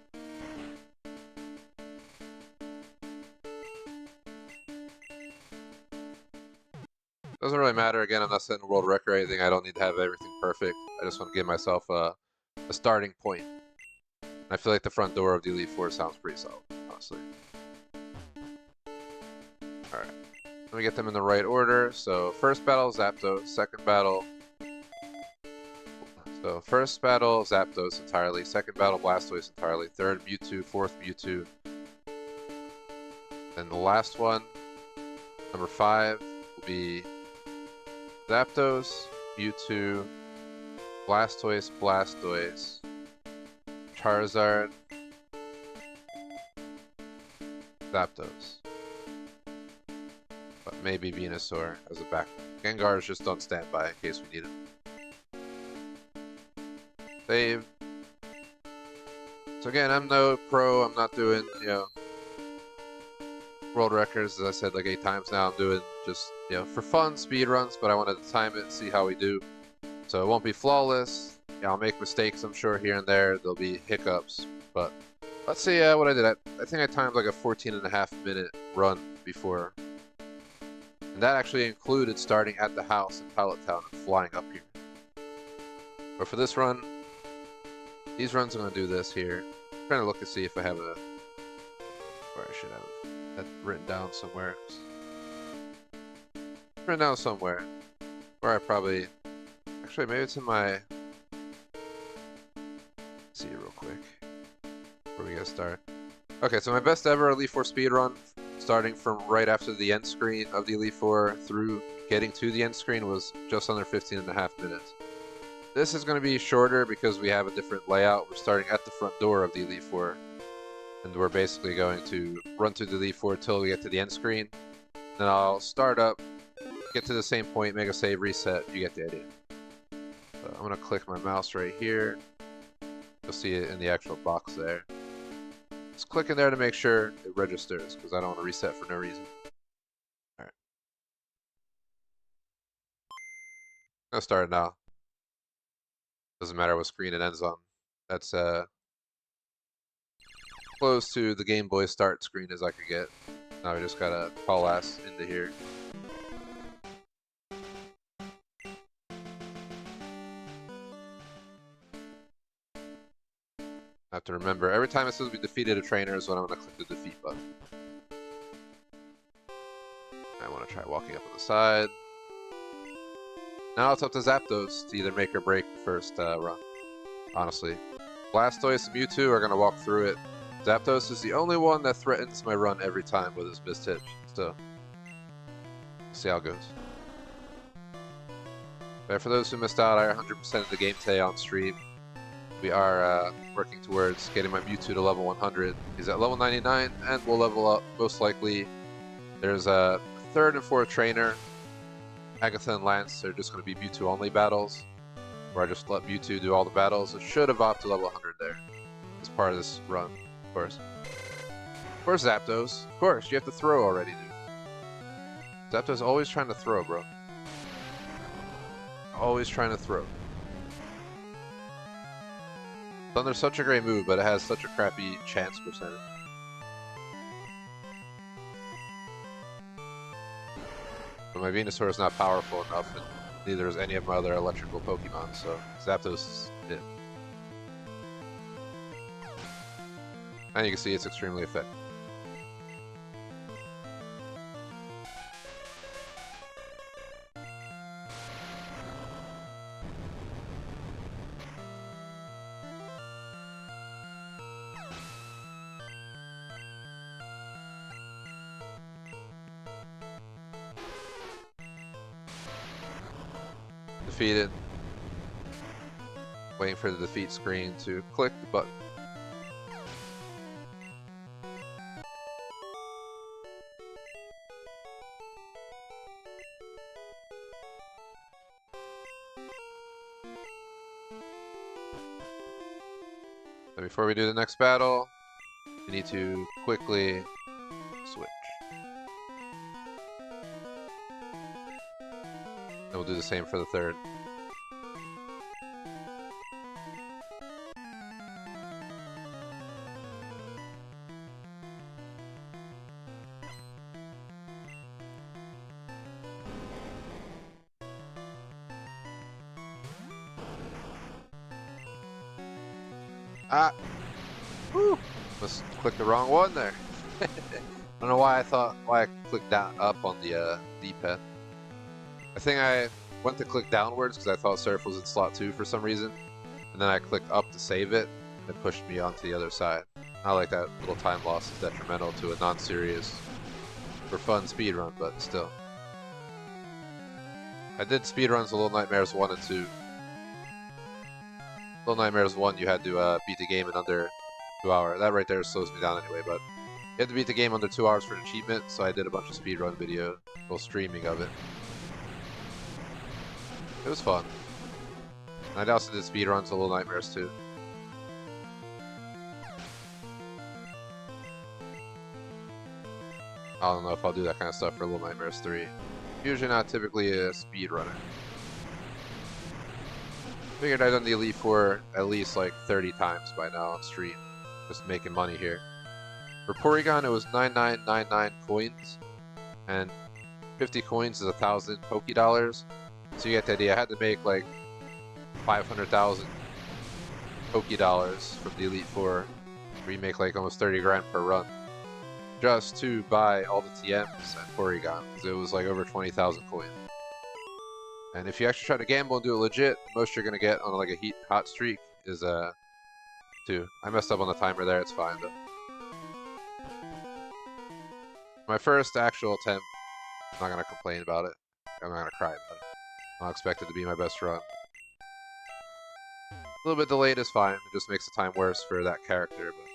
Doesn't really matter. Again, I'm not setting a world record or anything. I don't need to have everything perfect. I just want to give myself a starting point. I feel like the front door of the Elite Four sounds pretty solid, honestly. Alright. Let me get them in the right order. So, first battle, Zapdos. Second battle... So, first battle, Zapdos entirely. Second battle, Blastoise entirely. Third, Mewtwo. Fourth, Mewtwo. And the last one, number 5, will be Zapdos, Mewtwo, Blastoise, Charizard, Zapdos. But maybe Venusaur as a backup. Gengar is just on standby in case we need it. Save. So again, I'm no pro. I'm not doing, world records, as I said like 8 times now. I'm doing just, for fun, speed runs, but I wanted to time it and see how we do. So it won't be flawless. I'll make mistakes, I'm sure, here and there. There'll be hiccups, but let's see what I did. I think I timed like a 14.5-minute run before. And that actually included starting at the house in Pallet Town and flying up here. But for this run, these runs I'm going to do this here. I'm trying to look to see if I have where I should have that written down somewhere. Written down somewhere where I probably, actually maybe it's in my, let's see it real quick before we get started. Okay, so my best ever Elite Four speed run, starting from right after the end screen of the Elite Four through getting to the end screen, was just under 15.5 minutes. This is going to be shorter because we have a different layout. We're starting at the front door of the Elite Four, and we're basically going to run through the Elite Four until we get to the end screen. Then I'll start up, get to the same point, make a save, reset. You get the idea. So I'm going to click my mouse right here. You'll see it in the actual box there. Just click in there to make sure it registers, because I don't want to reset for no reason. Alright. I'm going to start it now. Doesn't matter what screen it ends on. That's close to the Game Boy start screen as I could get. Now we just gotta haul ass into here. I have to remember, every time it says we defeated a trainer is when I'm going to click the defeat button. I want to try walking up on the side. Now it's up to Zapdos to either make or break the first run, honestly. Blastoise and Mewtwo are going to walk through it. Zapdos is the only one that threatens my run every time with his missed hit, so we'll see how it goes. But for those who missed out, I 100% of the game today on stream. We are working towards getting my Mewtwo to level 100. He's at level 99 and will level up most likely. There's a third and fourth trainer. Agatha and Lance are just going to be Mewtwo only battles, where I just let Mewtwo do all the battles. It should evolve to level 100 there as part of this run, of course. Of course, Zapdos. Of course, you have to throw already, dude. Zapdos always trying to throw, bro. Always trying to throw. Thunder's such a great move, but it has such a crappy chance percentage. But my Venusaur is not powerful enough, and neither is any of my other electrical Pokemon, so Zapdos is it. And you can see it's extremely effective. Defeated. Waiting for the defeat screen to click the button. And before we do the next battle, we need to quickly switch. And we'll do the same for the third. Ah! Woo! Must click the wrong one there. I don't know why I clicked down up on the D-pad. I think I went to click downwards because I thought Surf was in slot 2 for some reason. And then I clicked up to save it, and it pushed me onto the other side. Not like that little time loss is detrimental to a non-serious, for fun speedrun, but still. I did speedruns of Little Nightmares 1 and 2. Little Nightmares 1, you had to beat the game in under 2 hours. That right there slows me down anyway, but you had to beat the game under 2 hours for an achievement, so I did a bunch of speedrun video, well, streaming of it. It was fun. And I also did speedruns of Little Nightmares too. I don't know if I'll do that kind of stuff for Little Nightmares 3. Usually not typically a speedrunner. Figured I'd done the Elite Four at least like 30 times by now on stream. Just making money here. For Porygon, it was 9999 coins. And 50 coins is 1,000 Pokédollars. So you get the idea. I had to make like 500,000 Pokédollars from the Elite Four. Where you make like almost 30 grand per run. Just to buy all the TMs at Porygon. Because it was like over 20,000 coins. And if you actually try to gamble and do it legit, most you're going to get on like a hot streak is 2. I messed up on the timer there, it's fine though. My first actual attempt, I'm not going to complain about it. I'm not going to cry about it. I don't expect it to be my best run. A little bit delayed is fine, it just makes the time worse for that character. But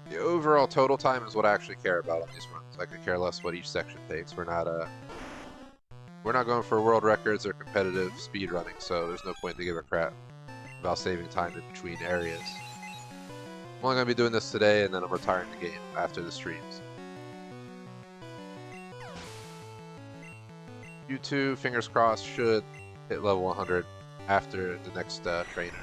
the overall total time is what I actually care about on these runs. I could care less what each section takes. We're not going for world records or competitive speed running, so there's no point to give a crap about saving time in between areas. I'm only going to be doing this today, and then I'm retiring the game after the streams. Mewtwo, fingers crossed, should hit level 100 after the next trainer.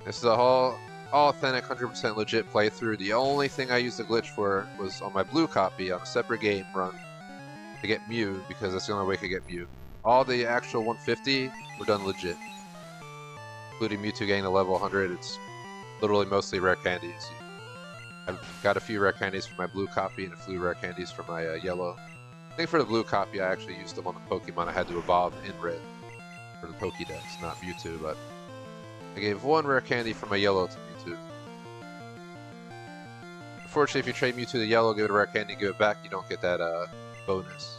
This is a whole all authentic, 100% legit playthrough. The only thing I used the glitch for was on my blue copy on a separate game run to get Mew, because that's the only way I could get Mew. All the actual 150 were done legit, including Mewtwo getting to level 100. It's literally mostly rare candies. I've got a few rare candies for my blue copy and a few rare candies for my yellow. I think for the blue copy, I actually used them on the Pokemon I had to evolve in Red for the Pokédex, not Mewtwo, but I gave one rare candy for my yellow to Mewtwo. Unfortunately, if you trade Mewtwo to yellow, give it a rare candy, give it back, you don't get that bonus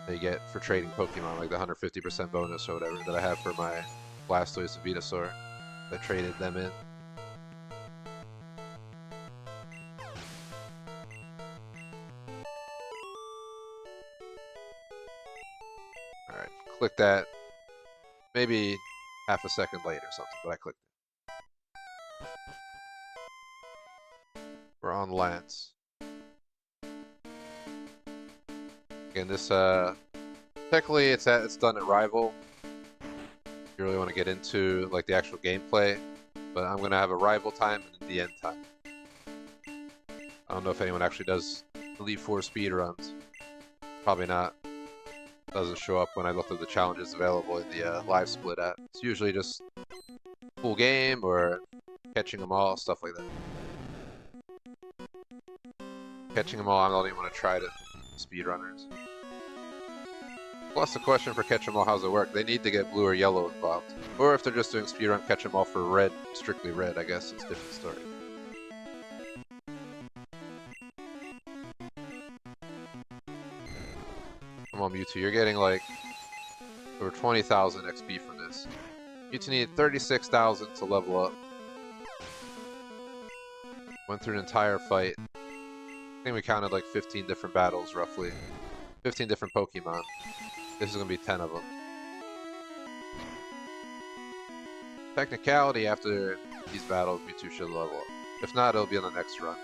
that you get for trading Pokemon, like the 150% bonus or whatever that I have for my Blastoise and Venusaur. I traded them in. Alright, click that. Maybe half a second late or something, but I clicked it. We're on Lance. Again, this technically it's done at Rival. If you really want to get into like the actual gameplay, but I'm gonna have a Rival time and the end time. I don't know if anyone actually does Elite Four speed runs. Probably not. Doesn't show up when I look at the challenges available in the live split app. It's usually just full game or catching them all, stuff like that. Catching them all, I don't even want to try to speedrunners. Plus the question for catch them all, how's it work? They need to get blue or yellow involved. Or if they're just doing speedrun catch them all for red, strictly red, I guess it's a different story. Come on, Mewtwo, you're getting like over 20,000 XP from this. Mewtwo needed 36,000 to level up. Went through an entire fight. I think we counted like 15 different battles, roughly. 15 different Pokemon. This is going to be 10 of them. Technicality, after these battles, Mewtwo should level up. If not, it'll be on the next run.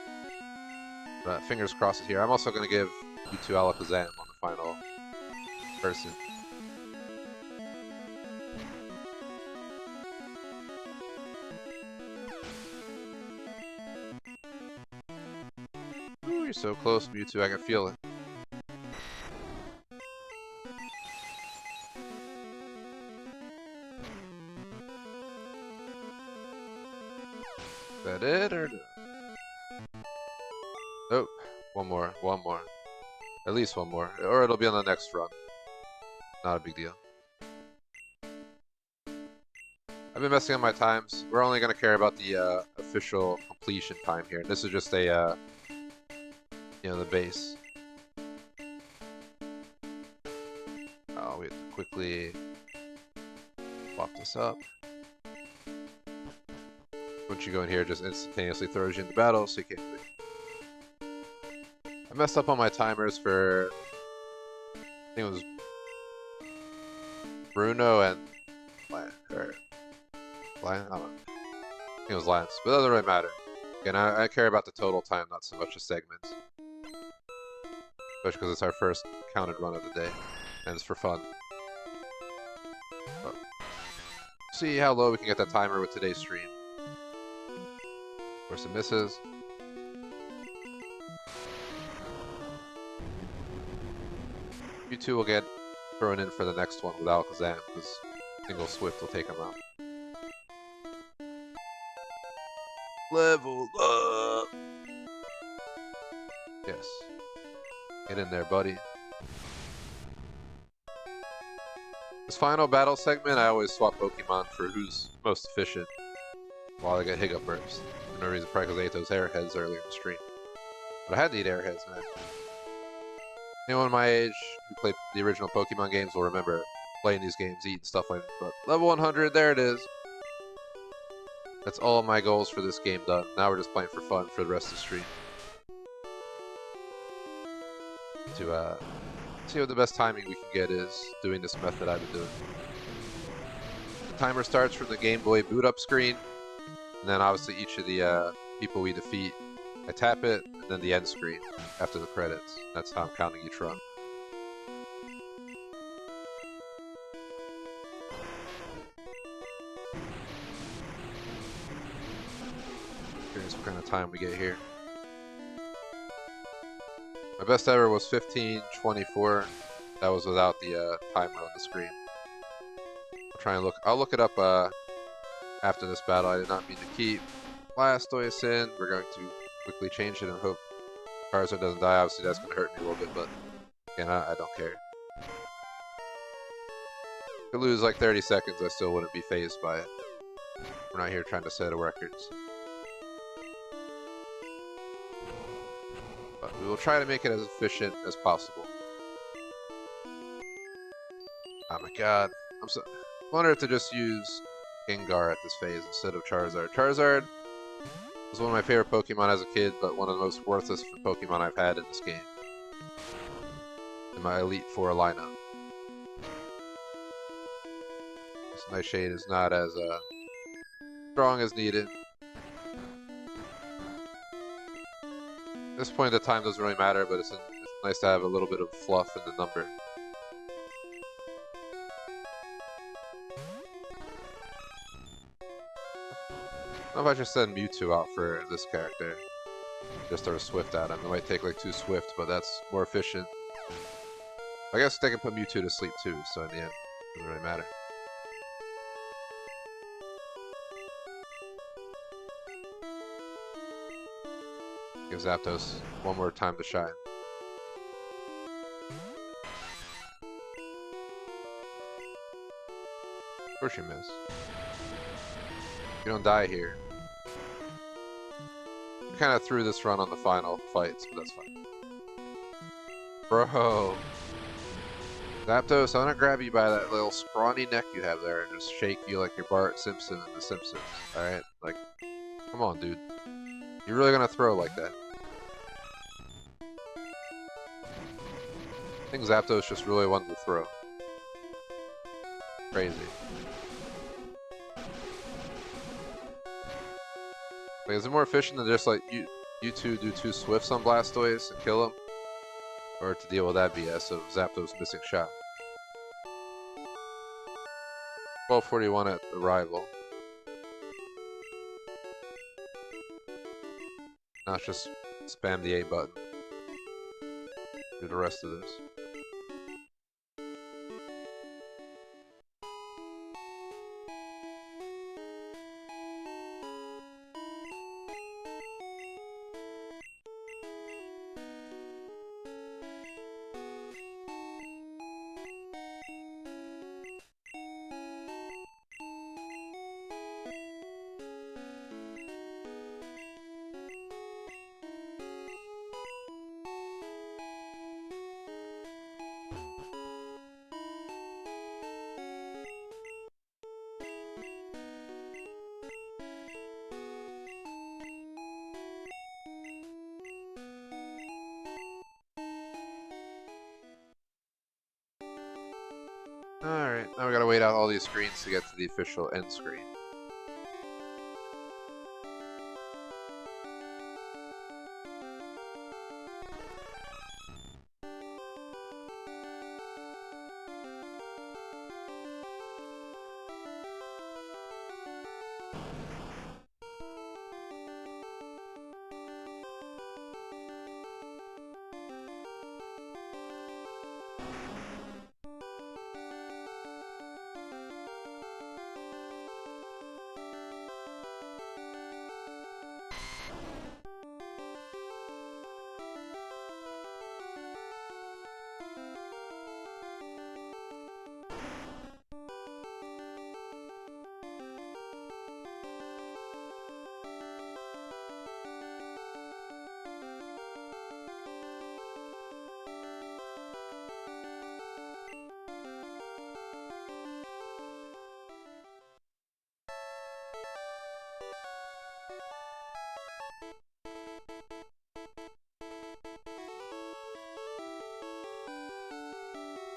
But fingers crossed here. I'm also going to give Mewtwo Alakazam on the final person. Ooh, you're so close, Mewtwo. I can feel it. Is that it or no? Nope. One more. At least one more. Or it'll be on the next run. Not a big deal. I've been messing up my times. We're only going to care about the official completion time here. This is just a, you know, the base. Oh, we have to quickly swap this up. Once you go in here, it just instantaneously throws you into battle, so you can't do it. I messed up on my timers for, I think it was Bruno and I don't know. I think it was Lance, but it doesn't really matter. Again, I care about the total time, not so much the segments. Especially because it's our first counted run of the day, and it's for fun. But see how low we can get that timer with today's stream. Of course, it misses. Mewtwo will get thrown in for the next one with Alakazam, because single Swift will take him out. Level up! Yes. Get in there, buddy. This final battle segment, I always swap Pokemon for who's most efficient while I get Hiccup Burst. For no reason, probably because I ate those airheads earlier in the stream. But I had to eat airheads, man. Anyone my age who played the original Pokemon games will remember playing these games, eating stuff like that. But level 100, there it is. That's all of my goals for this game done. Now we're just playing for fun for the rest of the stream. To see what the best timing we can get is doing this method I've been doing. The timer starts from the Game Boy boot up screen, and then obviously each of the people we defeat, I tap it, and then the end screen after the credits. That's how I'm counting each run. Here's what kind of time we get here. My best ever was 15:24. That was without the timer on the screen. I'll look it up after this battle. I did not mean to keep Blastoise in. We're going to quickly change it and hope Charizard doesn't die. Obviously that's going to hurt me a little bit, but again, I don't care. If I lose like 30 seconds, I still wouldn't be fazed by it. We're not here trying to set a records. But we will try to make it as efficient as possible. Oh my god. I wonder if to just use Gengar at this phase instead of Charizard. Charizard was one of my favorite Pokemon as a kid, but one of the most worthless Pokemon I've had in this game. In my Elite Four lineup. This Nightshade is not as strong as needed. At this point, the time doesn't really matter, but it's nice to have a little bit of fluff in the number. I don't know if I should send Mewtwo out for this character. Just throw Swift at him. It might take like 2 Swift, but that's more efficient. I guess they can put Mewtwo to sleep too, so in the end, it doesn't really matter. Give Zapdos one more time to shine. Of course you miss. You don't die here. We kind of threw this run on the final fights, but that's fine. Bro! Zapdos, I'm gonna grab you by that little scrawny neck you have there and just shake you like you're Bart Simpson in The Simpsons, alright? Like, come on, dude. You're really gonna throw like that? I think Zapdos just really wanted to throw. Crazy. Like, is it more efficient to just like you two do 2 Swifts on Blastoise and kill him? Or to deal with that BS of Zapdos missing shot? 12:41 at arrival. Now it's just spam the A button. Do the rest of this. Alright, now we gotta wait out all these screens to get to the official end screen.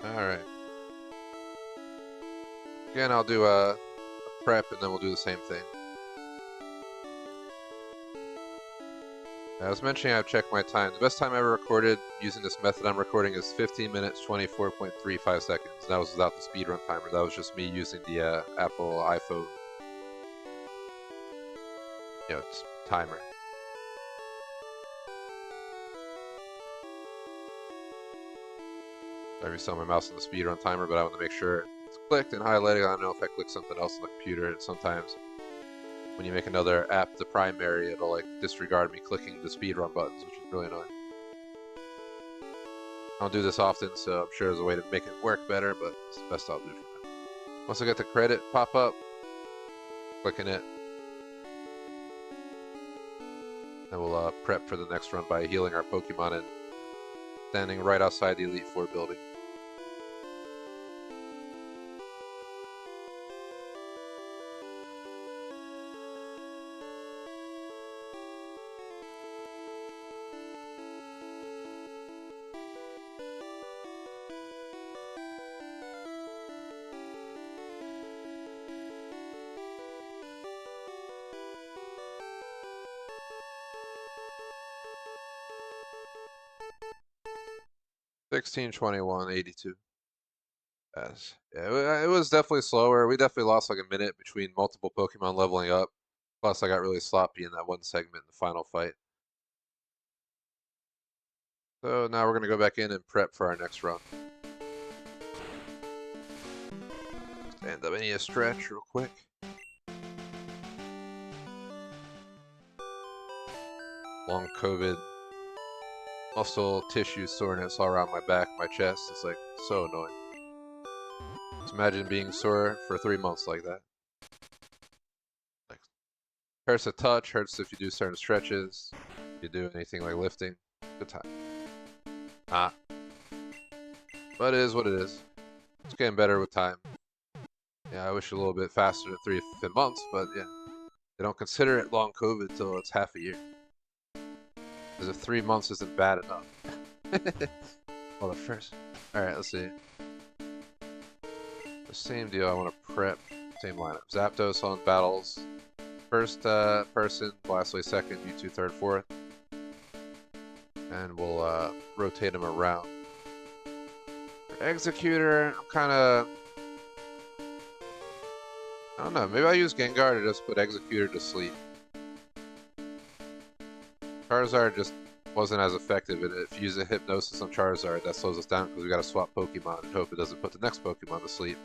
Alright. Again, I'll do a prep and then we'll do the same thing. I was mentioning I've checked my time. The best time I ever recorded using this method I'm recording is 15 minutes, 24.35 seconds. That was without the speedrun timer. That was just me using the Apple iPhone timer. Every time my mouse on the speedrun timer, but I want to make sure it's clicked and highlighted. I don't know if I click something else on the computer, and sometimes when you make another app the primary, it'll like disregard me clicking the speedrun buttons, which is really annoying. I don't do this often, so I'm sure there's a way to make it work better, but it's the best I'll do for now. Once I get the credit pop up, clicking it, then we'll prep for the next run by healing our Pokemon and standing right outside the Elite Four building. $16.21.82. Yes. Yeah, it was definitely slower. We definitely lost like a minute between multiple Pokemon leveling up. Plus, I got really sloppy in that one segment in the final fight. So now we're going to go back in and prep for our next run. Stand up, I need a stretch real quick. Long COVID. Muscle tissue soreness all around my back, my chest. It's like so annoying. Just imagine being sore for 3 months like that. Like, hurts to touch, hurts if you do certain stretches, if you do anything like lifting. Good time. But it is what it is. It's getting better with time. Yeah, I wish a little bit faster than 3 months, but yeah. They don't consider it long COVID till it's half a year. Because if 3 months isn't bad enough. Well, the first. Alright, let's see. The same deal, I want to prep. Same lineup. Zapdos on battles. First person, Blastoise second, Mewtwo third, fourth. And we'll rotate them around. For Executor, I'm kind of... I don't know, maybe I'll use Gengar to just put Executor to sleep. Charizard just wasn't as effective, and if you use a Hypnosis on Charizard, that slows us down because we gotta swap Pokemon and hope it doesn't put the next Pokemon to sleep.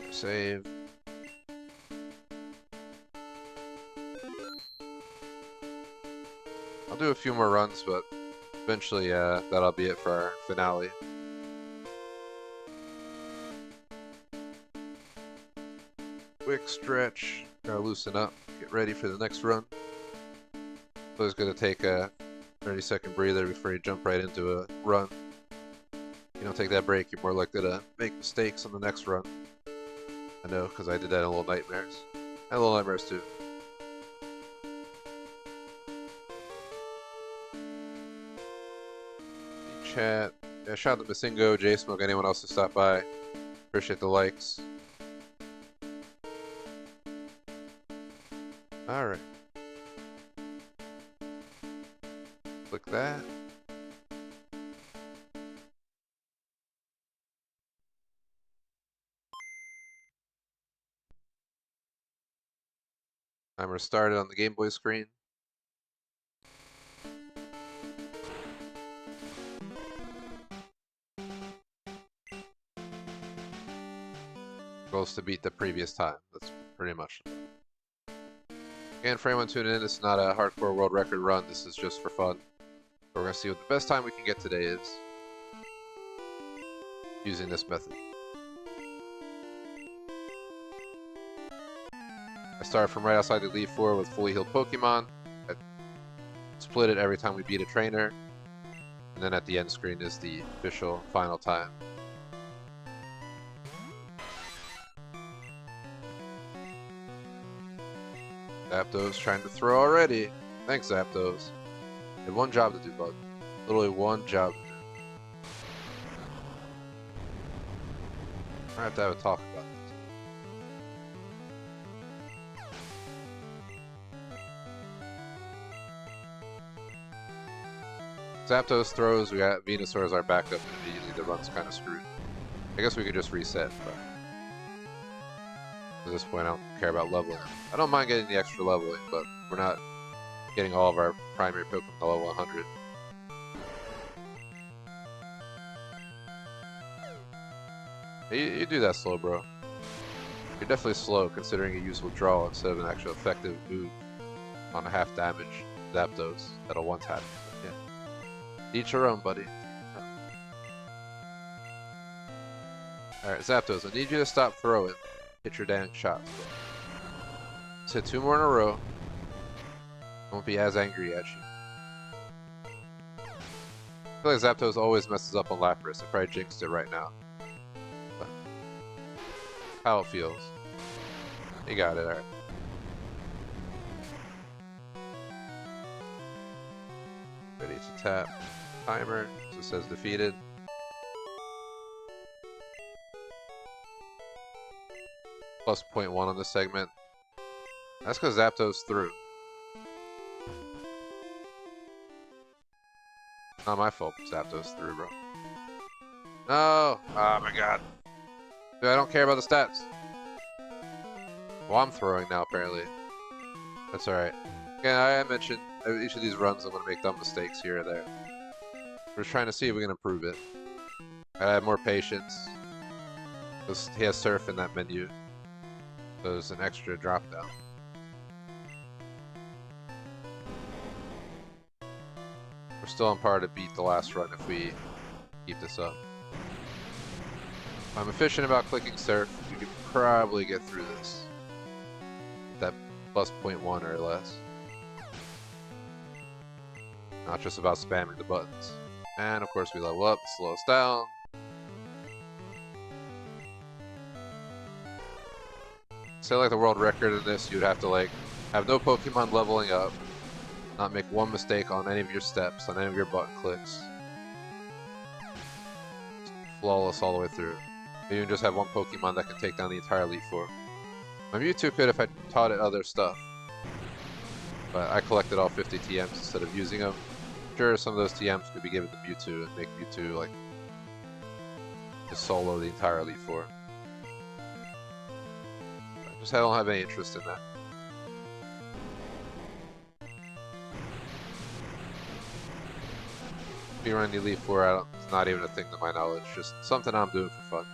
Save. I'll do a few more runs, but eventually that'll be it for our finale. Quick stretch, gotta loosen up, get ready for the next run. So it's gonna take a 30-second breather before you jump right into a run. If you don't take that break, you're more likely to make mistakes on the next run. I know, because I did that in Little Nightmares. And Little Nightmares too. Chat. Yeah, shout out to Missingo, J-Smoke, anyone else who stopped by. Appreciate the likes. Alright. Click that. Timer started on the Game Boy screen. Goals to beat the previous time. That's pretty much it. Again, for anyone tuning in, this is not a hardcore world record run. This is just for fun. So we're going to see what the best time we can get today is using this method. I started from right outside the Elite Four with fully healed Pokemon. I split it every time we beat a trainer. And then at the end screen is the official final time. Zapdos trying to throw already. Thanks, Zapdos. You had one job to do, bud. Literally one job to do. I have to have a talk about this. Zapdos throws, we got Venusaur as our backup, and immediately the run's kind of screwed. I guess we could just reset, but at this point I don't care about leveling. I don't mind getting the extra leveling, but we're not getting all of our primary Pokemon to level 100. You do that slow, bro. You're definitely slow considering you use withdrawal instead of an actual effective move on a half damage Zapdos that'll one tap. Yeah. Each your own, buddy. Alright, Zapdos, I need you to stop throwing. Hit your dang shots, bro. Let's hit 2 more in a row. I won't be as angry at you. I feel like Zapdos always messes up on Lapras. I probably jinxed it right now. But how it feels. You got it, alright. Ready to tap. Timer, so it says defeated. Plus 0.1 on this segment. That's because Zapdos threw. Not my fault, Zapdos threw, bro. No! Oh my god. Dude, I don't care about the stats. Well, I'm throwing now, apparently. That's alright. Yeah, I mentioned each of these runs I'm going to make dumb mistakes here or there. We're just trying to see if we can improve it. I have more patience. He has Surf in that menu. So there's an extra drop down. We're still on par to beat the last run if we keep this up. If I'm efficient about clicking Surf, we could probably get through this. That plus 0.1 or less. Not just about spamming the buttons. And of course we level up, slow us down. Say like the world record in this, you'd have to like have no Pokemon leveling up, not make one mistake on any of your steps, on any of your button clicks. Flawless all the way through. You even just have one Pokemon that can take down the entire Elite Four. My Mewtwo could if I taught it other stuff. But I collected all 50 TMs instead of using them. Sure, some of those TMs could be given to Mewtwo and make Mewtwo like just solo the entire Elite Four. I don't have any interest in that. Speedrunning the Elite Four, it's not even a thing to my knowledge. Just something I'm doing for fun.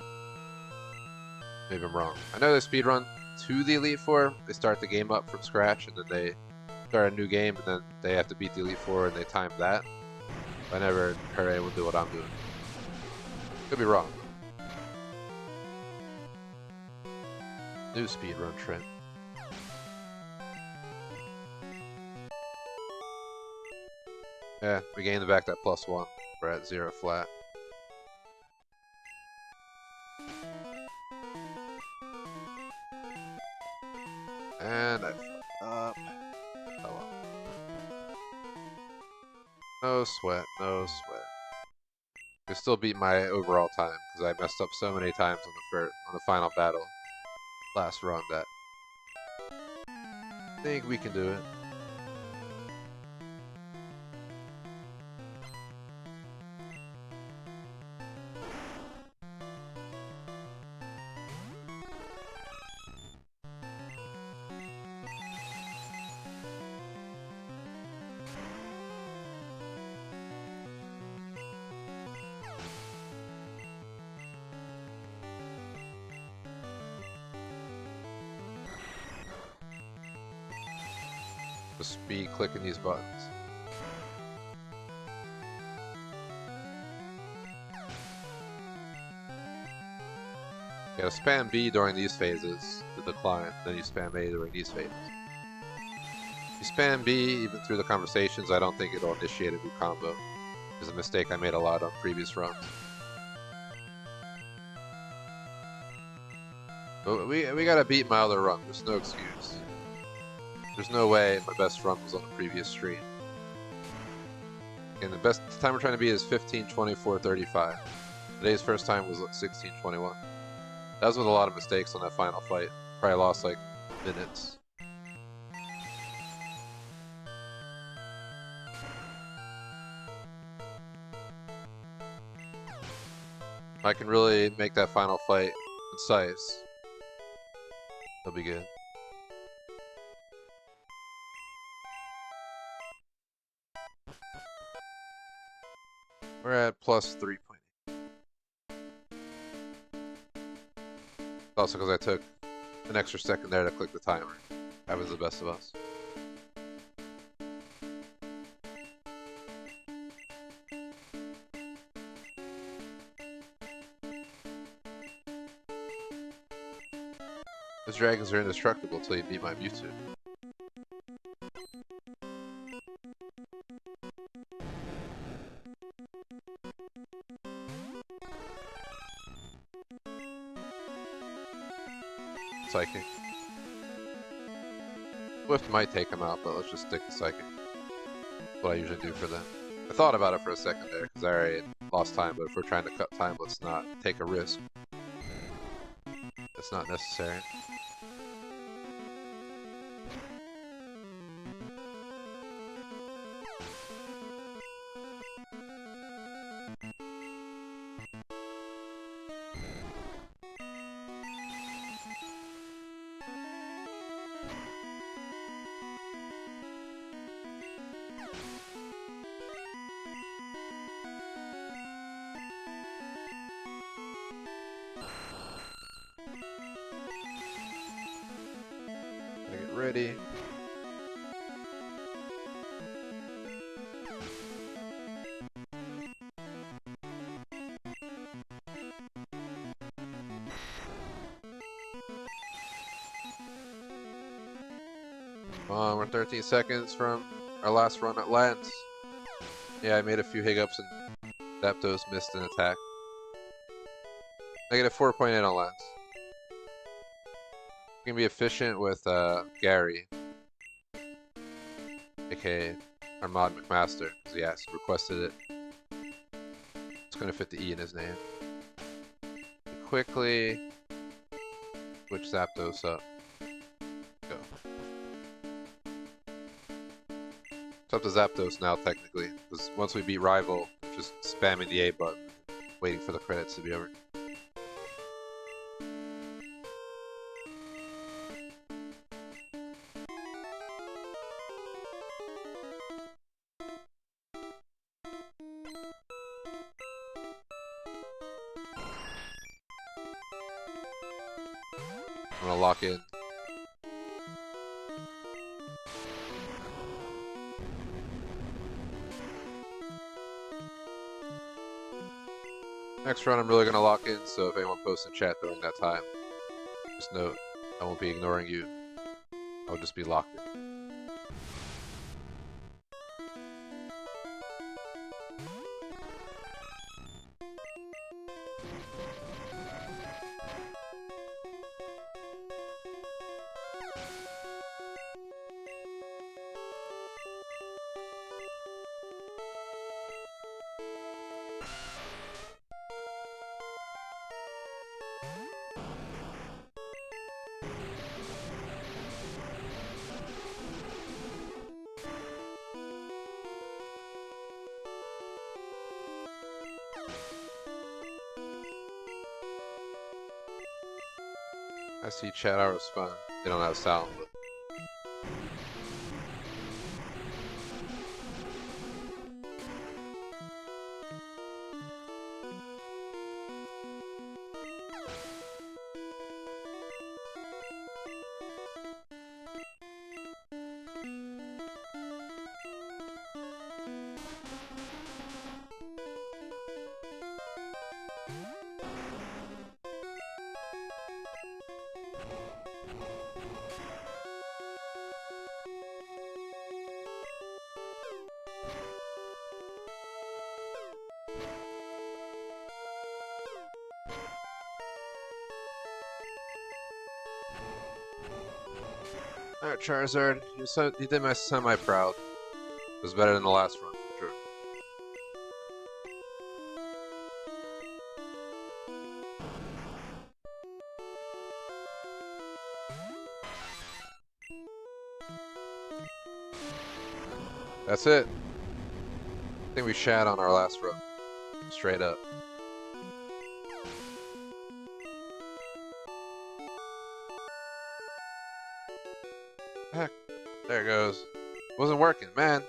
Maybe I'm wrong. I know they speedrun to the Elite Four. They start the game up from scratch and then they start a new game and then they have to beat the Elite Four and they time that. I never heard anyone do what I'm doing. Could be wrong. New speedrun trend. Yeah, we gained back that +1. We're at 0 flat. And I fucked up. Oh well. No sweat, no sweat. I still beat my overall time because I messed up so many times on the final battle last run that I think we can do it. Just be clicking these buttons. You gotta spam B during these phases to decline, then you spam A during these phases. If you spam B even through the conversations, I don't think it'll initiate a new combo. It's a mistake I made a lot on previous runs. But we gotta beat my other run, there's no excuse. There's no way my best run was on the previous stream. And the best time we're trying to beat is 15:24:35. Today's first time was 16:21. That was with a lot of mistakes on that final fight. Probably lost like minutes. If I can really make that final fight concise, it'll be good. We're at +3.8. Also because I took an extra second there to click the timer. That was the best of us. Those dragons are indestructible until you beat my Mewtwo. Psychic. Swift might take him out, but let's just stick to Psychic. That's what I usually do for them. I thought about it for a second there, because I already lost time, but if we're trying to cut time, let's not take a risk. It's not necessary. Ready. We're 13 seconds from our last run at Lance. Yeah, I made a few hiccups and Zapdos missed an attack. Negative 4.8 on Lance. We can be efficient with Gary, aka our mod McMaster, because he asked, requested it. It's gonna fit the E in his name. Quickly switch Zapdos up. Go. It's up to Zapdos now, technically, because once we beat Rival, just spamming the A button, waiting for the credits to be over. I'm gonna lock in. Next run I'm really gonna lock in, so if anyone posts in chat during that time, just note, I won't be ignoring you. I'll just be locked in. I see chat, I respond. They don't have sound, but... Alright, Charizard, you did my semi-proud. It was better than the last run, for sure. That's it. I think we shat on our last run. Straight up. Heck, there it goes. Wasn't working, man.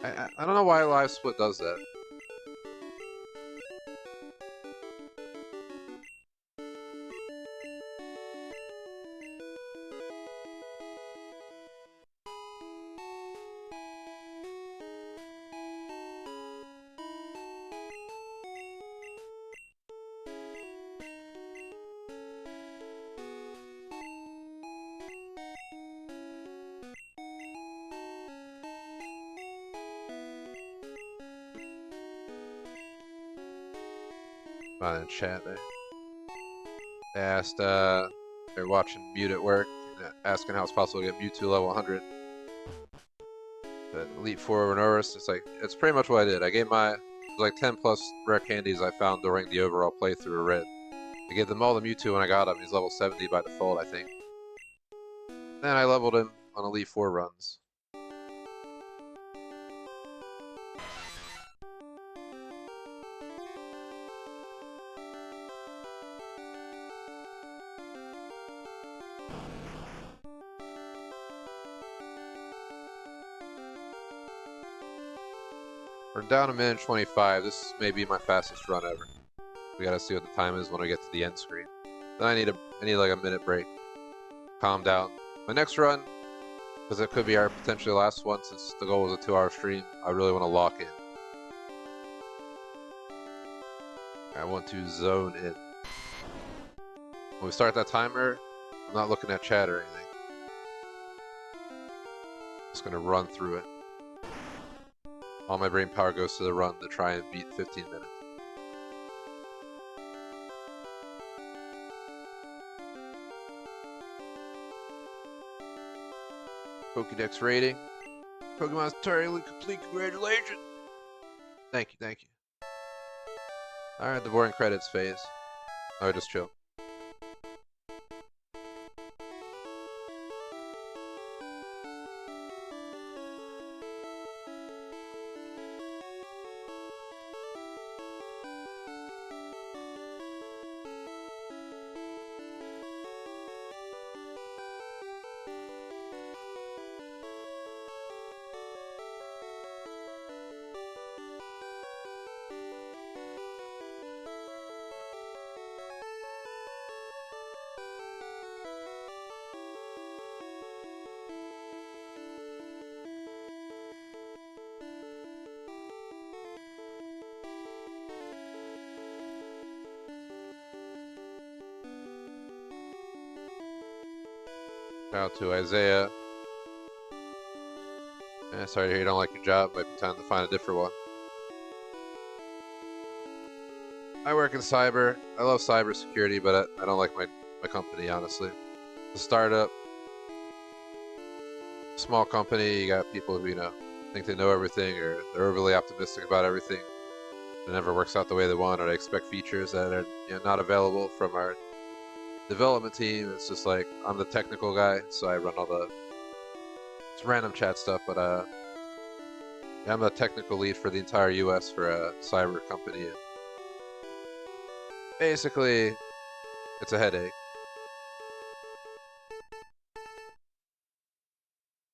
I don't know why Live Split does that. Fine in chat there. They asked, they're watching Mute at work, asking how it's possible to get Mewtwo level 100. But Elite Four over Norris, it's pretty much what I did. I gave like 10 plus rare candies I found during the overall playthrough of Red. I gave them all to Mewtwo when I got him. He's level 70 by default, I think. Then I leveled him on Elite Four runs. We're down a minute 25. This may be my fastest run ever. We gotta see what the time is when we get to the end screen. Then I need like a minute break. Calm down. My next run, because it could be our potentially last one since the goal was a 2-hour stream, I really want to lock in. I want to zone in. When we start that timer, I'm not looking at chat or anything. Just gonna run through it. All my brain power goes to the run to try and beat 15 minutes. Pokédex rating. Pokemon's entirely complete. Congratulations! Thank you, thank you. Alright, the boring credits phase. Oh, just chill. Shout out to Isaiah. Sorry to hear you don't like your job. Might be time to find a different one. I work in cyber. I love cybersecurity, but I don't like my company, honestly. It's a startup. Small company, you got people who, think they know everything, or they're overly optimistic about everything. It never works out the way they want, or they expect features that are not available from our development team. It's just like, I'm the technical guy, so I run all the random chat stuff, but I'm the technical lead for the entire US for a cyber company. And basically, it's a headache.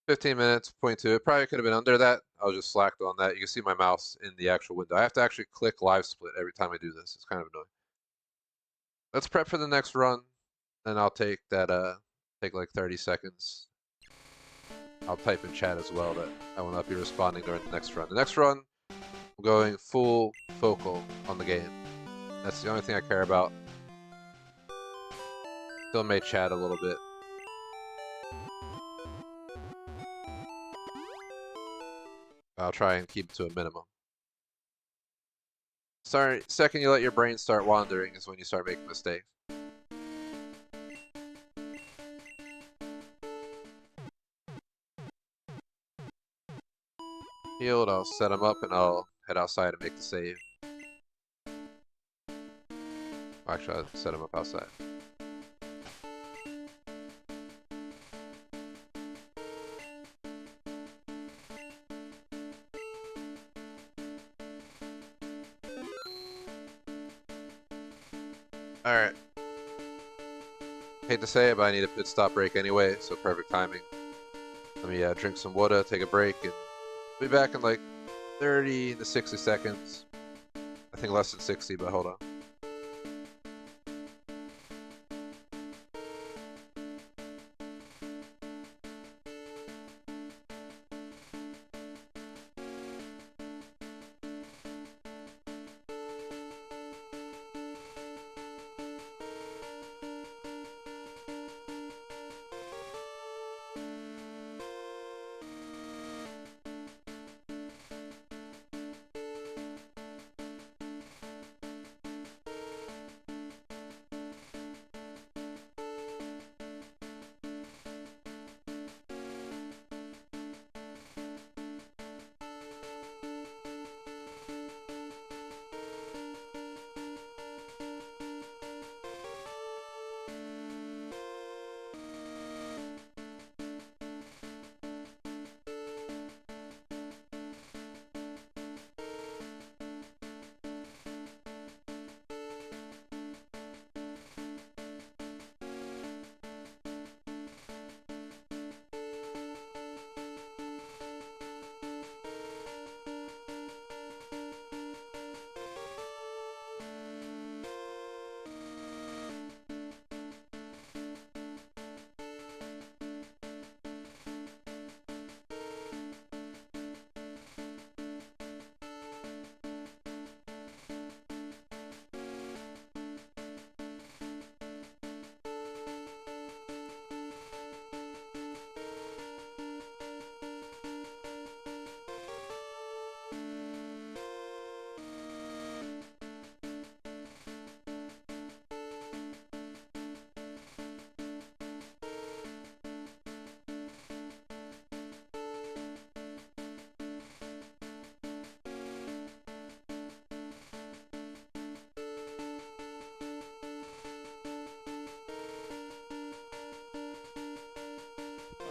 15 minutes, 0.2. It probably could have been under that. I was just slacked on that. You can see my mouse in the actual window. I have to actually click live split every time I do this. It's kind of annoying. Let's prep for the next run. Then I'll take that, take like 30 seconds. I'll type in chat as well that I will not be responding during the next run. The next run, I'm going full focal on the game. That's the only thing I care about. Still may chat a little bit. I'll try and keep it to a minimum. Sorry, second you let your brain start wandering is when you start making mistakes. Healed, I'll set him up and I'll head outside and make the save. Actually, I'll set him up outside. Alright. Hate to say it, but I need a pit stop break anyway, so perfect timing. Let me drink some water, take a break, and be back in like 30 to 60 seconds. I think less than 60, but hold on.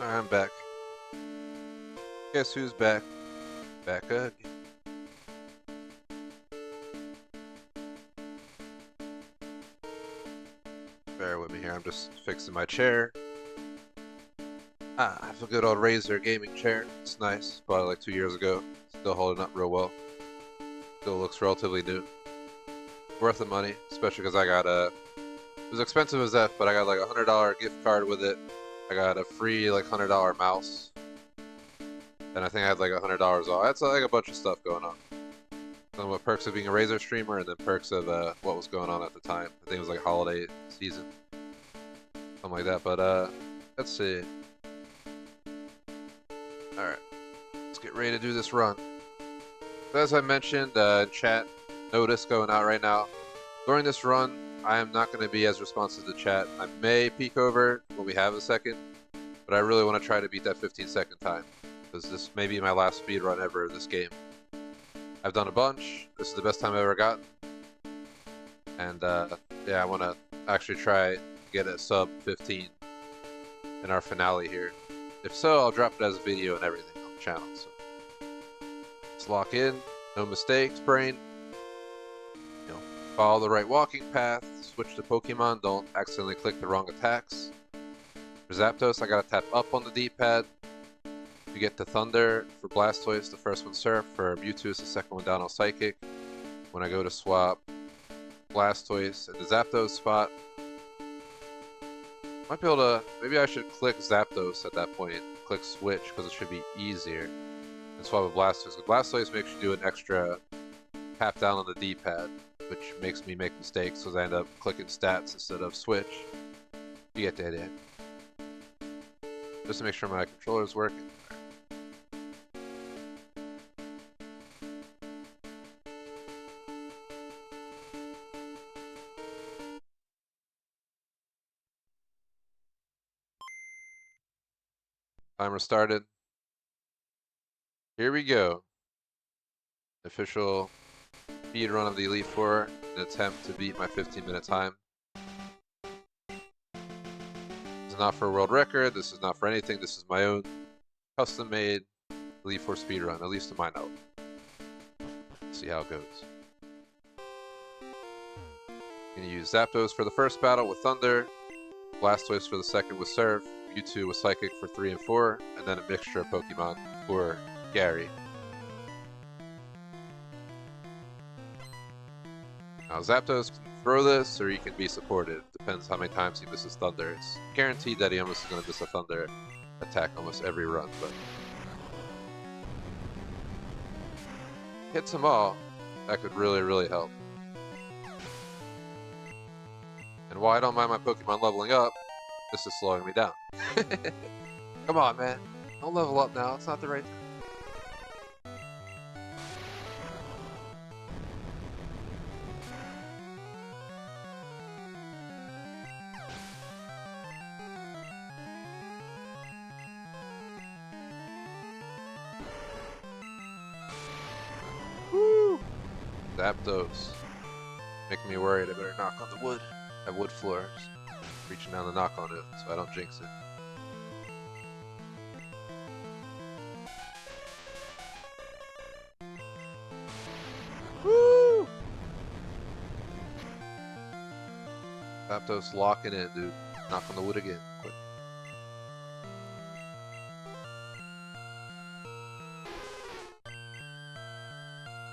I'm back. Guess who's back? Back again. Bear with me here, I'm just fixing my chair. I have a good old Razer gaming chair. It's nice. Bought it like 2 years ago. Still holding up real well. Still looks relatively new. Worth the money, especially because I got a... It was expensive as F, but I got like a $100 gift card with it. I got a free like $100 mouse. And I think I had like $100 off. That's like a bunch of stuff going on. Some of perks of being a Razer streamer, and then perks of what was going on at the time. I think it was like holiday season. Something like that, but let's see. Alright. Let's get ready to do this run. As I mentioned in chat, notice going out right now. During this run, I am not going to be as responsive to chat. I may peek over when we have a second, but I really want to try to beat that 15-second time, because this may be my last speed run ever of this game. I've done a bunch. This is the best time I've ever gotten. And yeah, I want to actually try to get a sub 15 in our finale here. If so, I'll drop it as a video and everything on the channel. So let's lock in. No mistakes, brain. You know, follow the right walking path. Switch to Pokemon. Don't accidentally click the wrong attacks. For Zapdos, I gotta tap up on the D-pad. You get to Thunder. For Blastoise, the first one Surf. For Mewtwo, it's the second one down on Psychic. When I go to swap Blastoise in the Zapdos spot, might be able to, maybe I should click Zapdos at that point, click switch, because it should be easier than swap with Blastoise. Blastoise makes you do an extra tap down on the D-pad, which makes me make mistakes, because I end up clicking stats instead of switch. You get the idea. Just to make sure my controller is working. Timer started. Here we go. Official speed run of the Elite Four, an attempt to beat my 15-minute time. This is not for a world record, this is not for anything, this is my own custom-made Elite Four speed run, at least to my knowledge. Let's see how it goes. I'm gonna use Zapdos for the first battle with Thunder, Blastoise for the second with Surf, Mewtwo with Psychic for 3 and 4, and then a mixture of Pokemon for Gary. Now Zapdos can throw this, or he can be supported. Depends how many times he misses Thunder. It's guaranteed that he almost is going to miss a Thunder attack almost every run, but hits them all, that could really, really help. And while I don't mind my Pokemon leveling up, this is slowing me down. Come on, man. Don't level up now. It's not the right time. Woo! Zapdos. Making me worried. I better knock on the wood. I have wood floors. Reaching down to knock on it so I don't jinx it. Woo! Zapdos locking in, dude. Knock on the wood again, quick.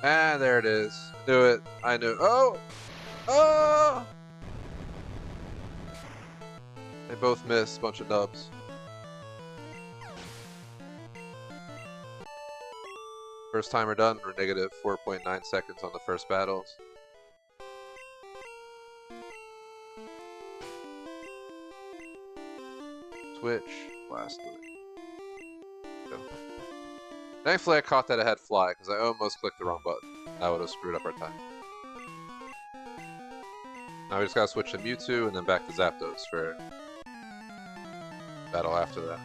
Ah, there it is. Knew it. I knew. Oh! Oh! They both missed, bunch of dubs. First timer done, we're negative 4.9 seconds on the first battles. Switch, Blastoise. Go. Thankfully I caught that it had Fly, because I almost clicked the wrong button. That would have screwed up our time. Now we just gotta switch to Mewtwo and then back to Zapdos for battle after that.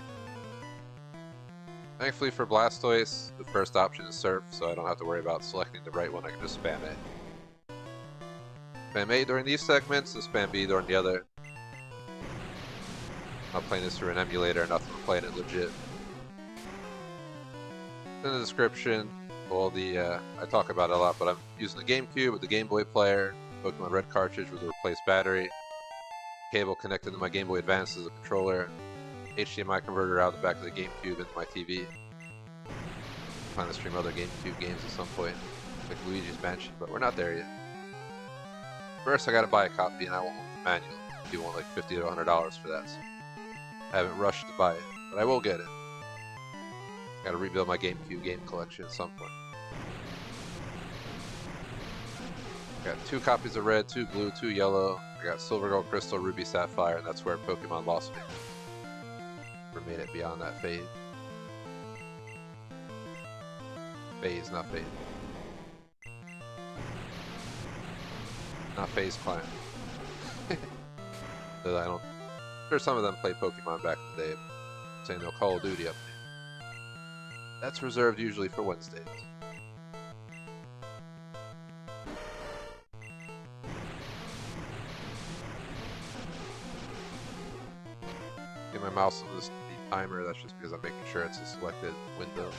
Thankfully for Blastoise, the first option is Surf, so I don't have to worry about selecting the right one, I can just spam A. Spam A during these segments, and spam B during the other. I'm not playing this through an emulator or nothing. I'm playing it legit. In the description, all the I talk about it a lot, but I'm using the GameCube with the Game Boy player, Pokémon Red cartridge with a replaced battery, cable connected to my Game Boy Advance as a controller, HDMI converter out the back of the GameCube into my TV. I plan to stream other GameCube games at some point, like Luigi's Mansion, but we're not there yet. First, I gotta buy a copy, and I won't want the manual. You want like $50 to $100 for that. So I haven't rushed to buy it, but I will get it. Gotta rebuild my GameCube game collection at some point. Got 2 copies of Red, 2 blue, 2 yellow. I got Silver, Gold, Crystal, Ruby, Sapphire, and that's where Pokemon lost me. Never made it beyond that phase. Phase, not phase. Not phase climb. But I don't. I'm sure some of them played Pokemon back in the day. Saying no Call of Duty update. That's reserved usually for Wednesdays. Get my mouse on this timer. That's just because I'm making sure it's a selected window.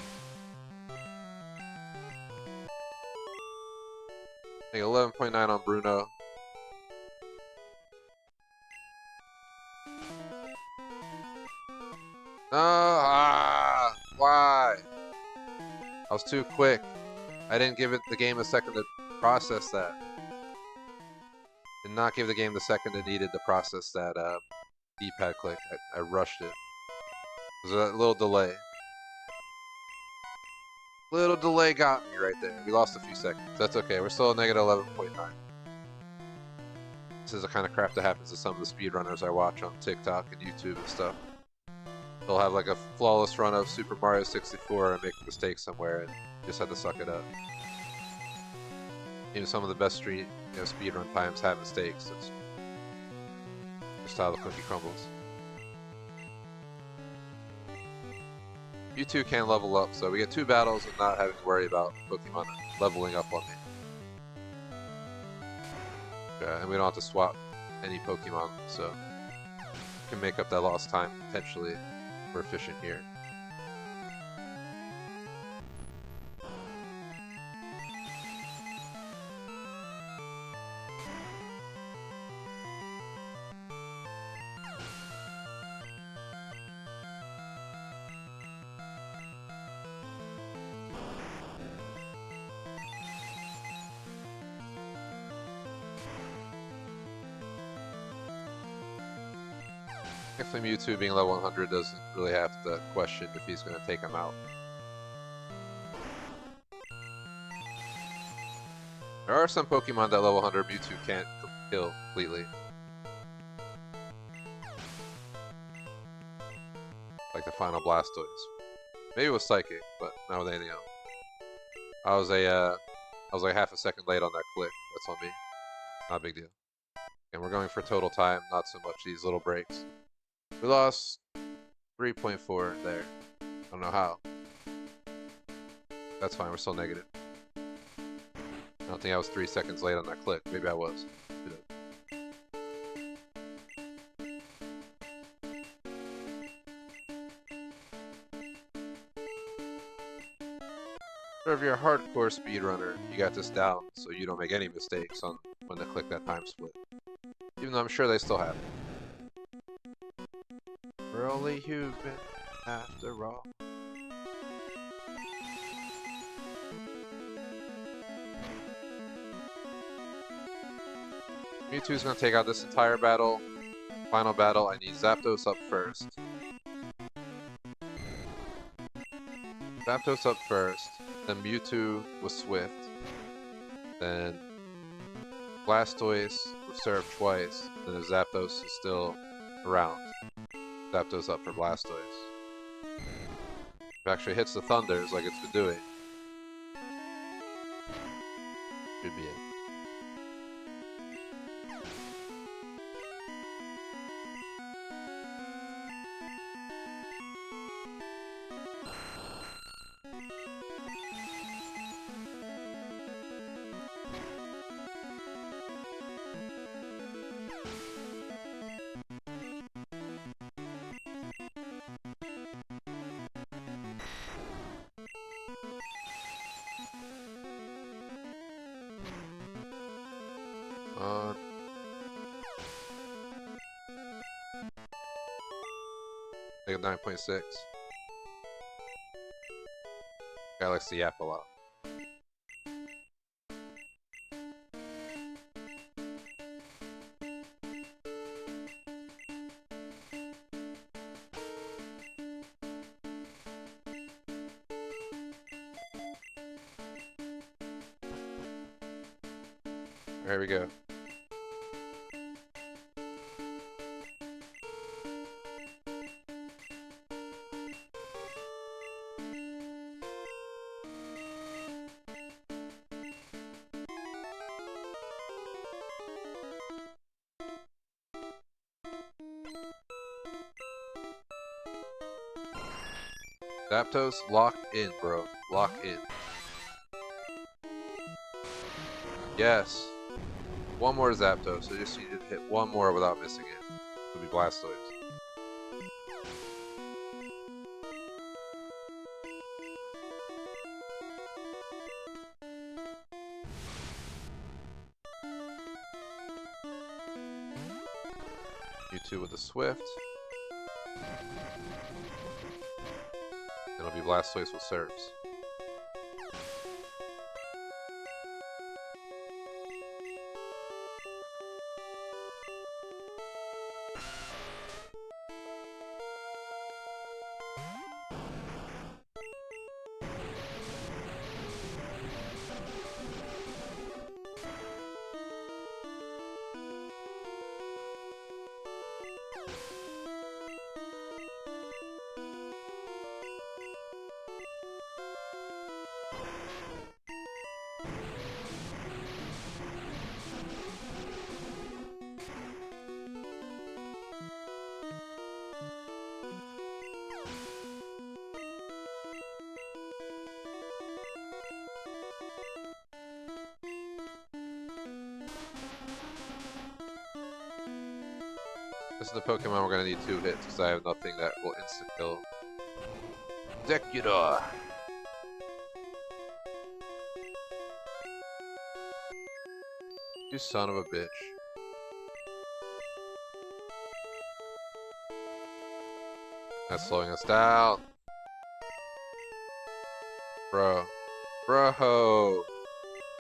I think 11.9 on Bruno. No, why? I was too quick. I didn't give the game a second to process that. Did not give the game the second it needed to process that D-pad click. I rushed it. There's a little delay. Little delay got me right there. We lost a few seconds. That's okay. We're still at negative 11.9. This is the kind of crap that happens to some of the speedrunners I watch on TikTok and YouTube and stuff. They'll have like a flawless run of Super Mario 64 and make a mistake somewhere and just have to suck it up. Even some of the best speedrun times have mistakes. It's just how the cookie crumbles. Mewtwo can level up, so we get 2 battles and not having to worry about Pokemon leveling up on me. And we don't have to swap any Pokemon, so we can make up that lost time potentially. We're efficient here. Actually, Mewtwo being level 100 doesn't really have to question if he's going to take him out. There are some Pokemon that level 100 Mewtwo can't kill completely. Like the final Blastoise. Maybe it was Psychic, but not with anything else. I was like half a second late on that click. That's on me. Not a big deal. And we're going for total time, not so much these little breaks. We lost 3.4 there. I don't know how. That's fine, we're still negative. I don't think I was 3 seconds late on that click. Maybe I was. Or if you're a hardcore speedrunner, you got this down so you don't make any mistakes on when they click that time split. Even though I'm sure they still have it. We're only human, after all. Mewtwo's gonna take out this entire battle. Final battle, I need Zapdos up first. Zapdos up first, then Mewtwo with Swift, then Blastoise with Surf twice, then if Zapdos is still around. Zapdos up for Blastoise. If it actually hits the Thunders like it's been doing, should be it. Negative 9.6. Guy likes to yap a lot. There we go. Zapdos, lock in, bro. Lock in. Yes. One more Zapdos, so just need to hit one more without missing it. It'll be Blastoise. Mewtwo with a Swift. It'll be Blastoise with Surfs. This is the Pokemon we're gonna need 2 hits because I have nothing that will insta kill. Executor! You son of a bitch. That's slowing us down. Bro. Bro!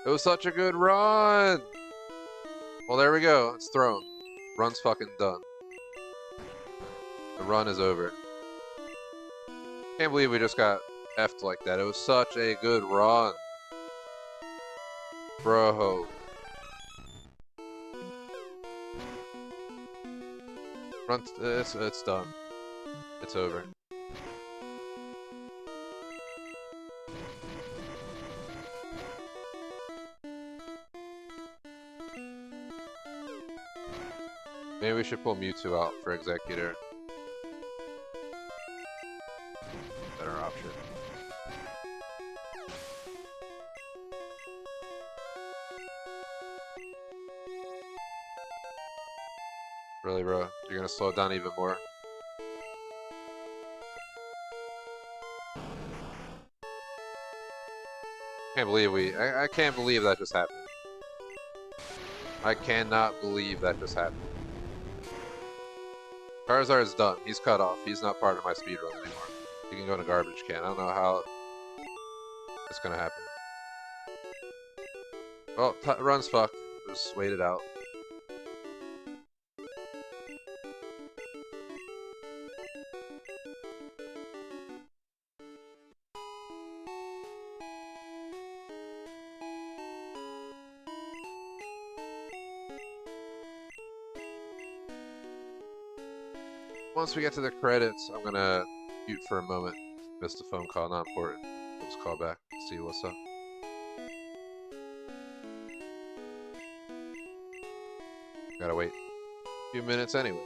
It was such a good run! Well, there we go. It's thrown. Run's fucking done. The run is over. Can't believe we just got effed like that. It was such a good run. Bro. Run, it's done. It's over. Maybe we should pull Mewtwo out for Executor. Better option. Really, bro? You're gonna slow it down even more? Can't believe I can't believe that just happened. I cannot believe that just happened. Charizard's done. He's cut off. He's not part of my speedrun anymore. He can go in a garbage can. I don't know how it's gonna happen. Well, run's fucked. Just wait it out. Once we get to the credits, I'm gonna mute for a moment. Missed a phone call, not important. I'll just call back, see what's up. Gotta wait a few minutes anyway.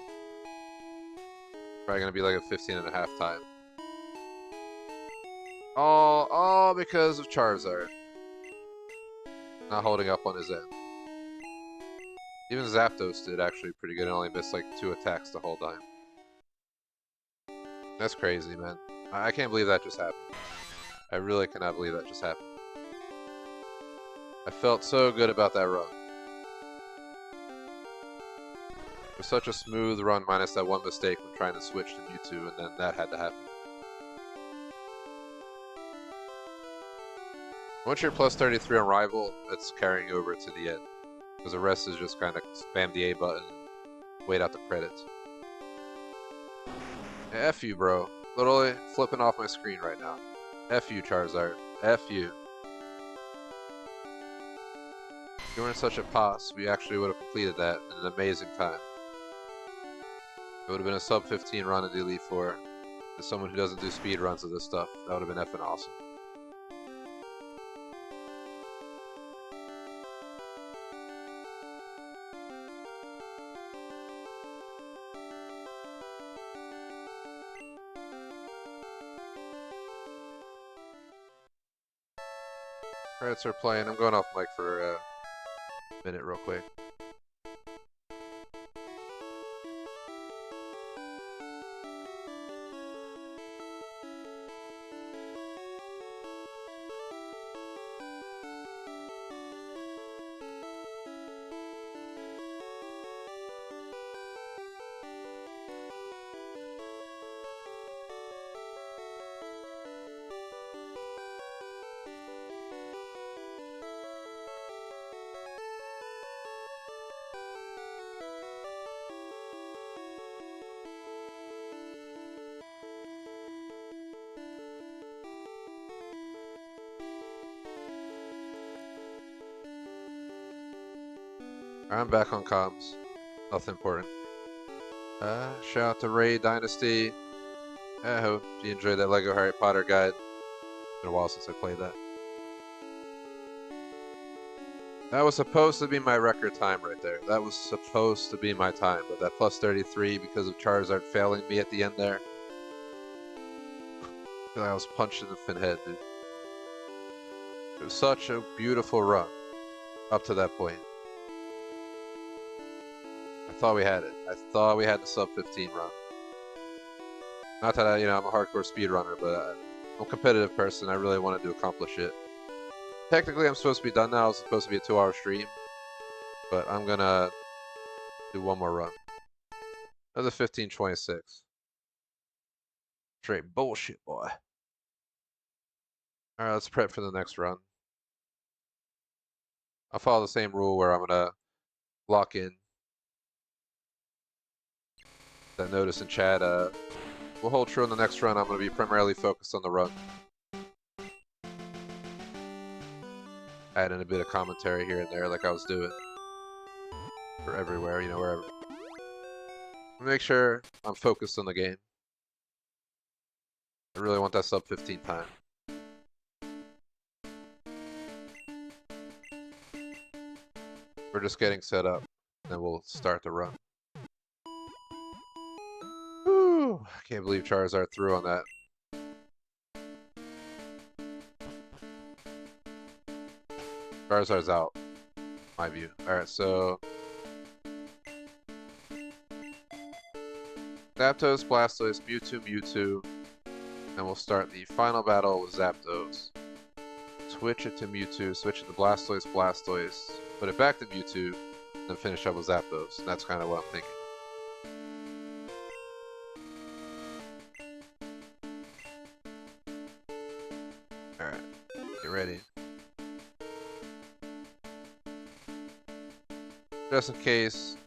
Probably gonna be like a 15.5 time. All because of Charizard. Not holding up on his end. Even Zapdos did actually pretty good. It only missed like 2 attacks the whole time. That's crazy, man. I can't believe that just happened. I really cannot believe that just happened. I felt so good about that run. It was such a smooth run minus that one mistake when trying to switch to Mewtwo, and then that had to happen. Once you're plus 33 on Rival, that's carrying over to the end. Because the rest is just kind of spam the A button and wait out the credits. Yeah, F you, bro. Literally flipping off my screen right now. F you, Charizard. F you. If you weren't such a pos, we actually would have completed that in an amazing time. It would have been a sub 15 run in the Elite Four. As someone who doesn't do speed runs of this stuff, that would have been effing awesome. Alright, so we're playing. I'm going off mic for a minute real quick. I'm back on comms. Nothing important. Shout out to Ray Dynasty. I hope you enjoyed that Lego Harry Potter guide. It's been a while since I played that. That was supposed to be my record time right there. That was supposed to be my time, but that plus 33 because of Charizard failing me at the end there. I feel like I was punched in the fin head, dude. It was such a beautiful run up to that point. I thought we had it. I thought we had the sub 15 run. Not that I'm a hardcore speedrunner, but I'm a competitive person. I really wanted to accomplish it. Technically, I'm supposed to be done now. It's supposed to be a 2-hour stream, but I'm gonna do one more run. Another 15:26. Straight bullshit, boy. All right, let's prep for the next run. I'll follow the same rule where I'm gonna lock in. That notice in chat, we'll hold true on the next run. I'm going to be primarily focused on the run. Add in a bit of commentary here and there like I was doing. For everywhere, wherever. Make sure I'm focused on the game. I really want that sub 15 time. We're just getting set up, then we'll start the run. I can't believe Charizard threw on that. Charizard's out, my view. Alright, so Zapdos, Blastoise, Mewtwo, and we'll start the final battle with Zapdos. Switch it to Mewtwo, switch it to Blastoise, put it back to Mewtwo, then finish up with Zapdos. That's kind of what I'm thinking. Alright, get ready. Just in case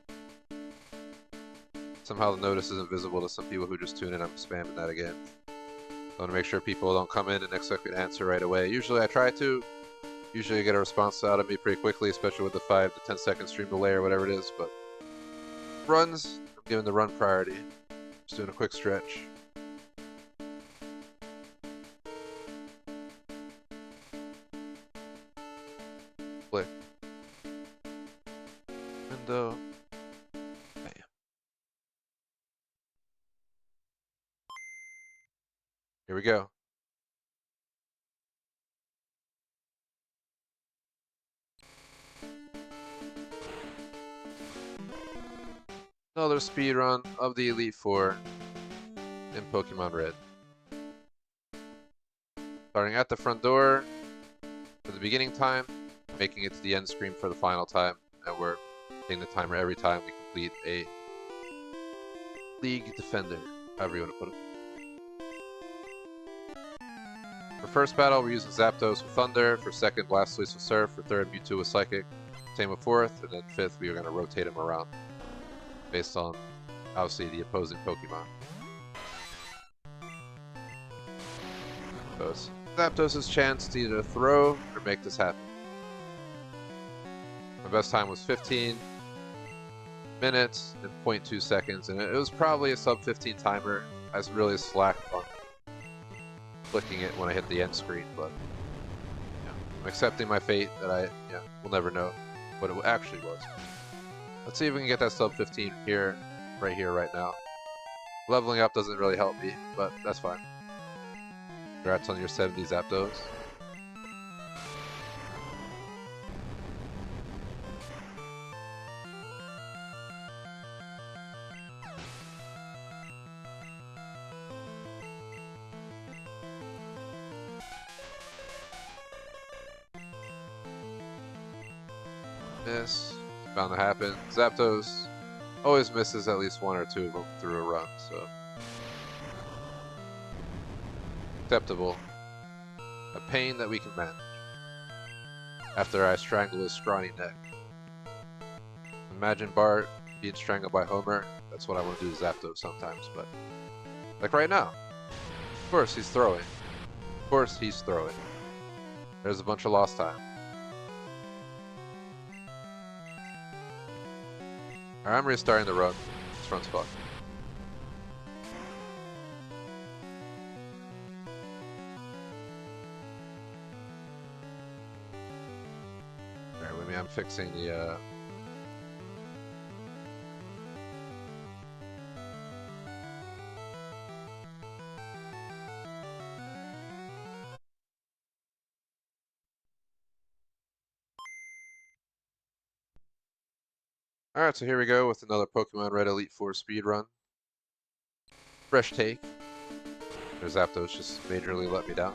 somehow the notice isn't visible to some people who just tune in, I'm spamming that again. I want to make sure people don't come in and expect me to answer right away. Usually I try to. Usually I get a response out of me pretty quickly, especially with the 5 to 10 second stream delay or whatever it is, but runs, I'm giving the run priority. Just doing a quick stretch. Click. Window. Bam. Here we go. Another speedrun of the Elite Four in Pokémon Red. Starting at the front door for the beginning time, making it to the end screen for the final time, and we're hitting the timer every time we complete a League Defender, however you want to put it. For first battle, we're using Zapdos with Thunder. For second, Blastoise with Surf. For third, Mewtwo with Psychic. Same with fourth, and then fifth, we are going to rotate them around based on, obviously, the opposing Pokemon. So it's Zapdos' chance to either throw or make this happen. My best time was 15 minutes and 0.2 seconds, and it was probably a sub 15 timer. I was really slacked on clicking it when I hit the end screen, but yeah, I'm accepting my fate that I will never know what it actually was. Let's see if we can get that sub 15 here, right now. Leveling up doesn't really help me, but that's fine. Congrats on your 70 Zapdos. Miss. It's bound to happen. Zapdos always misses at least one or two of them through a run, so acceptable. A pain that we can manage. After I strangle his scrawny neck. Imagine Bart being strangled by Homer. That's what I want to do to Zapdos sometimes, but like right now. Of course he's throwing. Of course he's throwing. There's a bunch of lost time. Alright, I'm restarting the run. This run's fucked. Alright, with me, I'm fixing the Alright, so here we go with another Pokemon Red Elite Four speedrun. Fresh take. There's Zapdos just majorly let me down.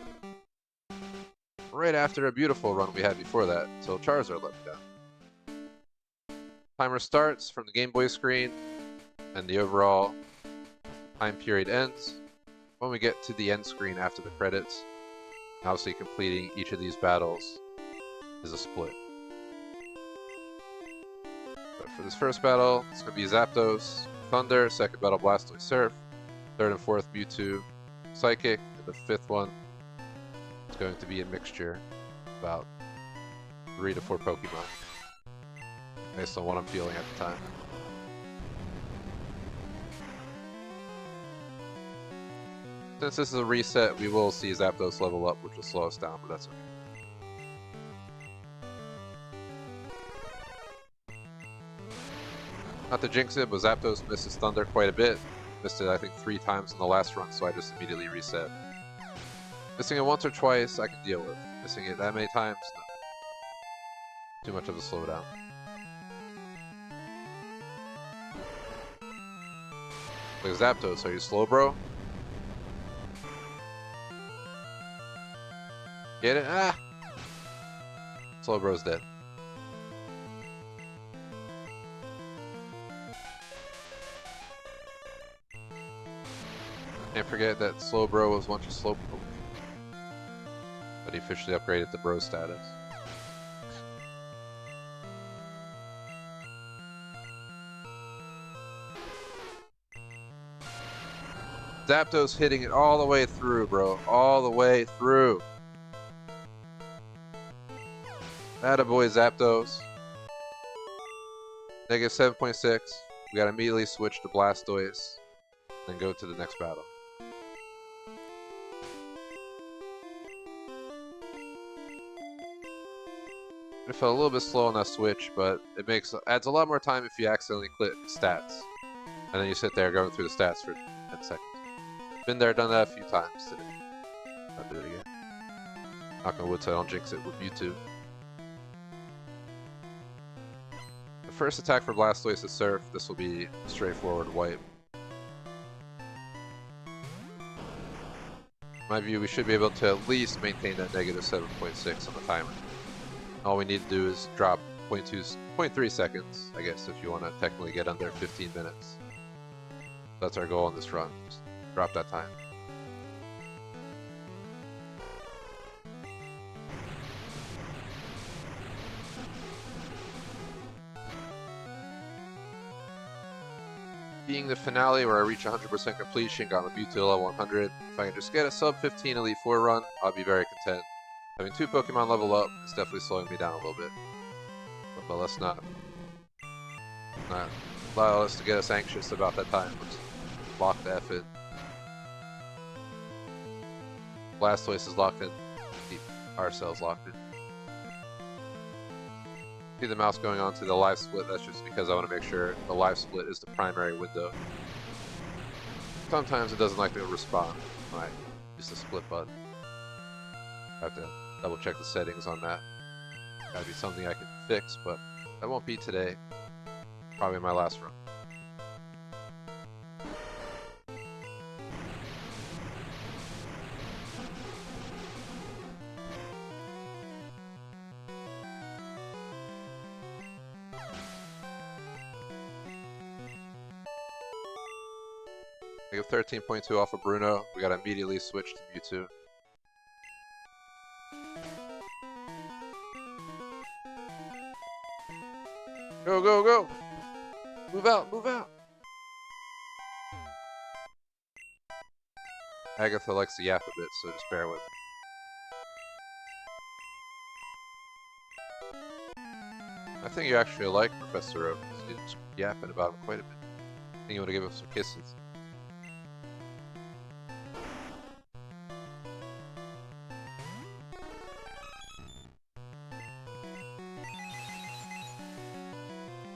Right after a beautiful run we had before that, until Charizard let me down. Timer starts from the Game Boy screen, and the overall time period ends when we get to the end screen after the credits. Obviously completing each of these battles is a split. But for this first battle, it's going to be Zapdos, Thunder, second battle Blastoise Surf, third and fourth Mewtwo, Psychic, and the fifth one is going to be a mixture of about 3 to 4 Pokemon, based on what I'm feeling at the time. Since this is a reset, we will see Zapdos level up, which will slow us down, but that's okay. Not to jinx it, but Zapdos misses Thunder quite a bit. Missed it, I think, 3 times in the last run, so I just immediately reset. Missing it once or twice, I can deal with. Missing it that many times, no. Too much of a slowdown. Like Zapdos, are you slow, bro? Get it? Ah! Slow bro's dead. Can't forget that Slow Bro was once a Slowpoke, but he officially upgraded to Bro status. Zapdos hitting it all the way through, bro. All the way through. Attaboy Zapdos. Negative 7.6. We gotta immediately switch to Blastoise, then go to the next battle. It felt a little bit slow on that switch, but it adds a lot more time if you accidentally click stats. And then you sit there going through the stats for 10 seconds. Been there, done that a few times today. I'll do it again. Knock on wood so I don't jinx it with Mewtwo. The first attack for Blastoise is Surf. This will be a straightforward wipe. In my view, we should be able to at least maintain that negative 7.6 on the timer. All we need to do is drop 0.3 seconds, I guess, if you want to technically get under 15 minutes. That's our goal in this run. Just drop that time. Being the finale where I reach 100% completion, got my Mewtwo level 100. If I can just get a sub 15 Elite 4 run, I'll be very content. Having 2 Pokemon level up is definitely slowing me down a little bit. But let's not allow us to get us anxious about that time. Let's lock the F in. Blastoise is locked in. Keep ourselves locked in. See the mouse going on to the live split, that's just because I want to make sure the live split is the primary window. Sometimes it doesn't like to respond when I use the split button. I have to double check the settings on that. Gotta be something I can fix, but that won't be today. Probably my last run. I give 13.2 off of Bruno. We gotta immediately switch to Mewtwo. Go, go, go! Move out, move out! Agatha likes to yap a bit, so just bear with me. I think you actually like Professor Oak, because you're just yapping about him quite a bit. I think you want to give him some kisses.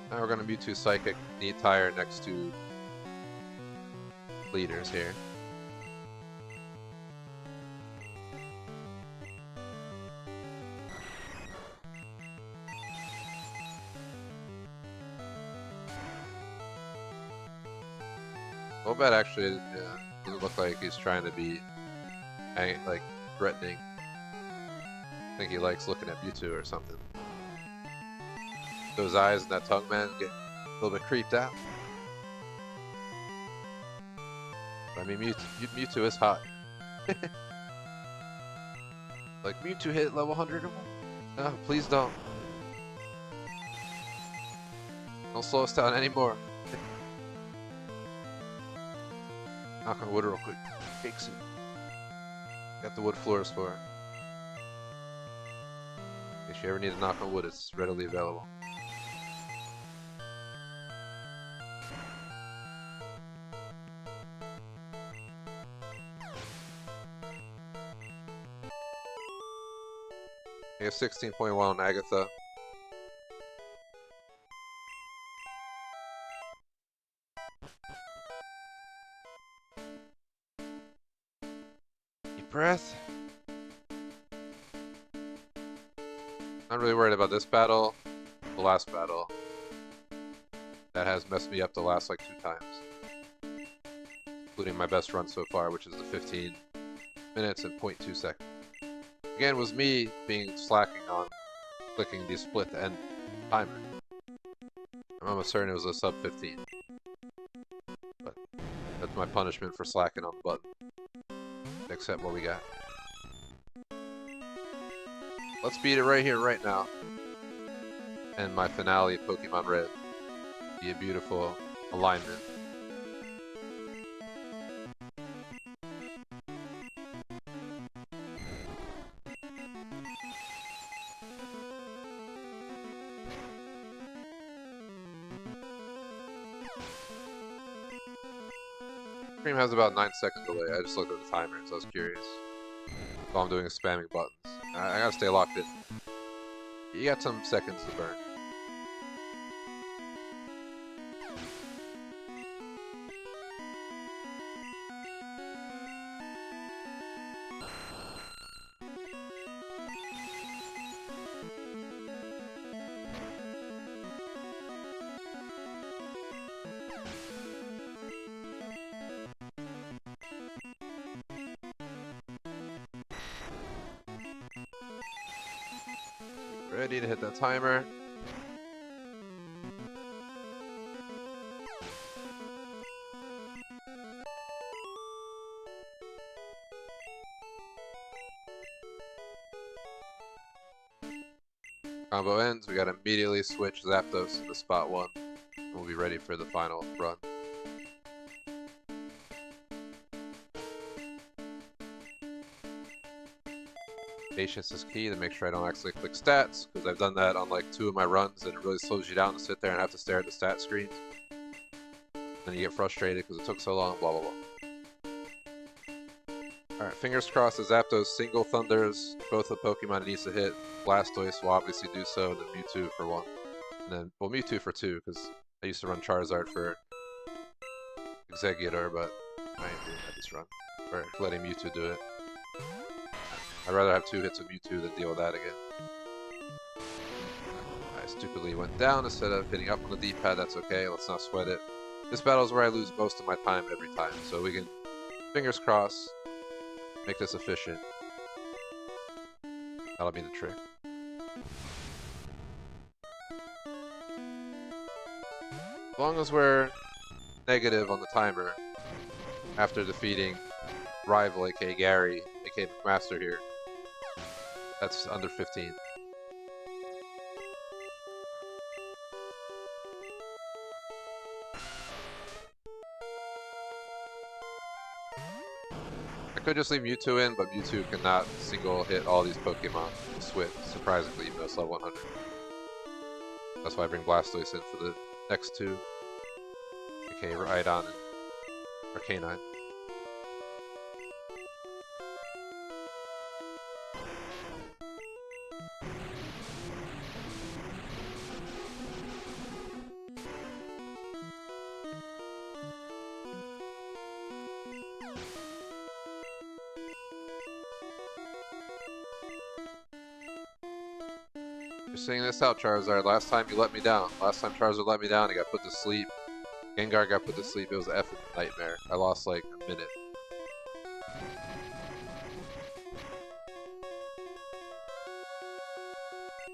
Now we're going to Mewtwo Psychic, Neat Tire next to leaders here. Wombat actually doesn't look like he's trying to be like threatening. I think he likes looking at Mewtwo or something. Those eyes and that tongue, man, get a little bit creeped out. But, I mean, Mewtwo is hot. Like, Mewtwo hit level 100 or more? No, please don't. Don't slow us down anymore. Knock on wood real quick. Cakes it. Got the wood floors for her. In case you ever need to knock on wood, it's readily available. We have 16.1 on Agatha. Deep breath. Not really worried about this battle. The last battle. That has messed me up the last like 2 times. Including my best run so far, which is the 15 minutes and 0.2 seconds. Again, was me being slacking on clicking the split to end timer. I'm almost certain it was a sub 15. But that's my punishment for slacking on the button. Accept what we got. Let's beat it right here, right now. And my finale of Pokemon Red. Be a beautiful alignment. Stream has about 9 second delay. I just looked at the timer, so I was curious. All I'm doing is spamming buttons. I gotta stay locked in. You got some seconds to burn. Ready to hit that timer. Combo ends, we gotta immediately switch Zapdos to spot 1. And we'll be ready for the final run. Patience is key to make sure I don't accidentally click stats, because I've done that on like 2 of my runs and it really slows you down to sit there and have to stare at the stat screens. Then you get frustrated because it took so long, blah blah blah. Alright, fingers crossed as Zapdos single thunders both the Pokemon it needs to hit. Blastoise will obviously do so, and then Mewtwo for 1. And then, well, Mewtwo for 2, because I used to run Charizard for Exeggutor, but I ain't doing that this run. Or letting Mewtwo do it. I'd rather have 2 hits of Mewtwo than deal with that again. I stupidly went down instead of hitting up on the D-pad, that's okay, let's not sweat it. This battle is where I lose most of my time every time, so we can, fingers crossed, make this efficient. That'll be the trick. As long as we're negative on the timer after defeating rival, aka Gary, aka McMaster here, that's under 15. I could just leave Mewtwo in, but Mewtwo cannot single hit all these Pokemon with Swift, surprisingly, even though it's level 100. That's why I bring Blastoise in for the next 2, aka Rhydon and Arcanine. You're seeing this out, Charizard. Last time you let me down. Last time Charizard let me down, he got put to sleep. Gengar got put to sleep. It was an effing nightmare. I lost like a minute.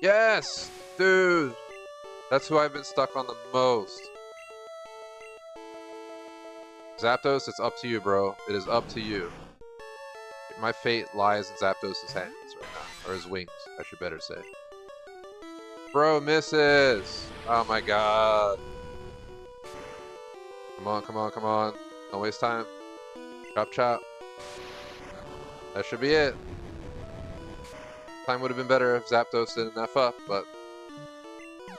Yes! Dude! That's who I've been stuck on the most. Zapdos, it's up to you, bro. It is up to you. My fate lies in Zapdos' hands right now. Or his wings, I should better say. Bro, misses! Oh my god. Come on, come on, come on. Don't waste time. Chop, chop. That should be it. Time would have been better if Zapdos didn't F up, but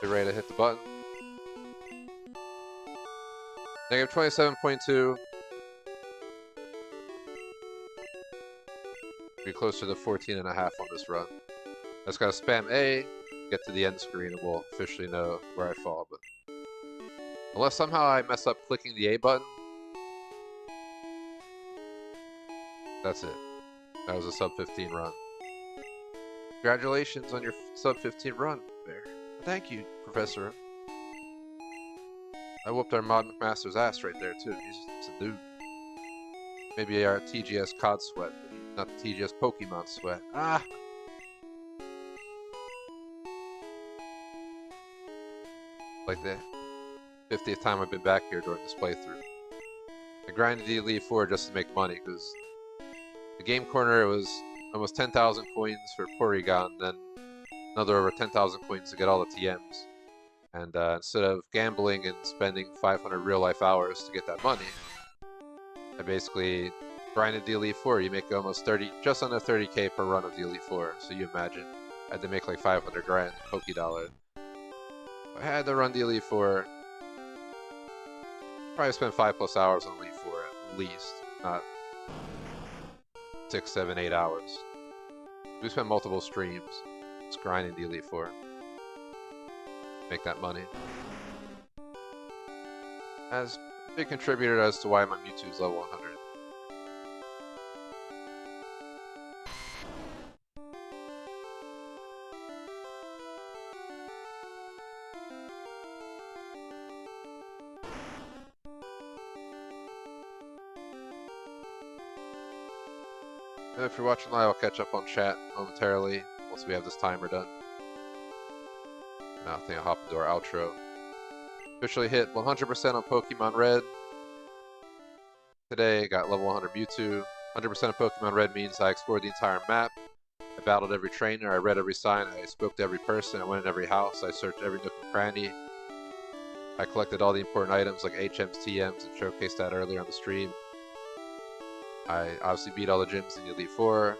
you're ready to hit the button. Negative 27.2. Be closer to 14.5 on this run. I just gotta spam A, get to the end screen, and we'll officially know where I fall. But unless somehow I mess up clicking the A button, that's it. That was a sub 15 run. Congratulations on your sub 15 run, Bear. Thank you, Professor. I whooped our Mod McMaster's ass right there too. He's a dude. Maybe our TGS COD sweat, but not the TGS Pokemon sweat. Ah! Like the 50th time I've been back here during this playthrough. I grinded the Elite Four just to make money, because the game corner, it was almost 10,000 coins for Porygon, then another over 10,000 coins to get all the TMs. And instead of gambling and spending 500 real-life hours to get that money, I basically grinded the Elite Four. You make almost 30, just under 30k per run of the Elite Four. So you imagine, I had to make like 500 grand Poké Dollar. I had to run the Elite Four. Probably spend 5+ hours on Elite Four at least, not 6, 7, 8 hours. We spent multiple streams just grinding the Elite Four. Make that money. As a big contributor as to why my Mewtwo's level 100. And if you're watching live, I'll catch up on chat momentarily once we have this timer done. Now I think I'll hop into our outro. Officially hit 100% on Pokémon Red. Today got level 100 Mewtwo. 100% of Pokémon Red means I explored the entire map. I battled every trainer, I read every sign, I spoke to every person, I went in every house, I searched every nook and cranny. I collected all the important items like HMs, TMs, and showcased that earlier on the stream. I obviously beat all the gyms in the Elite Four.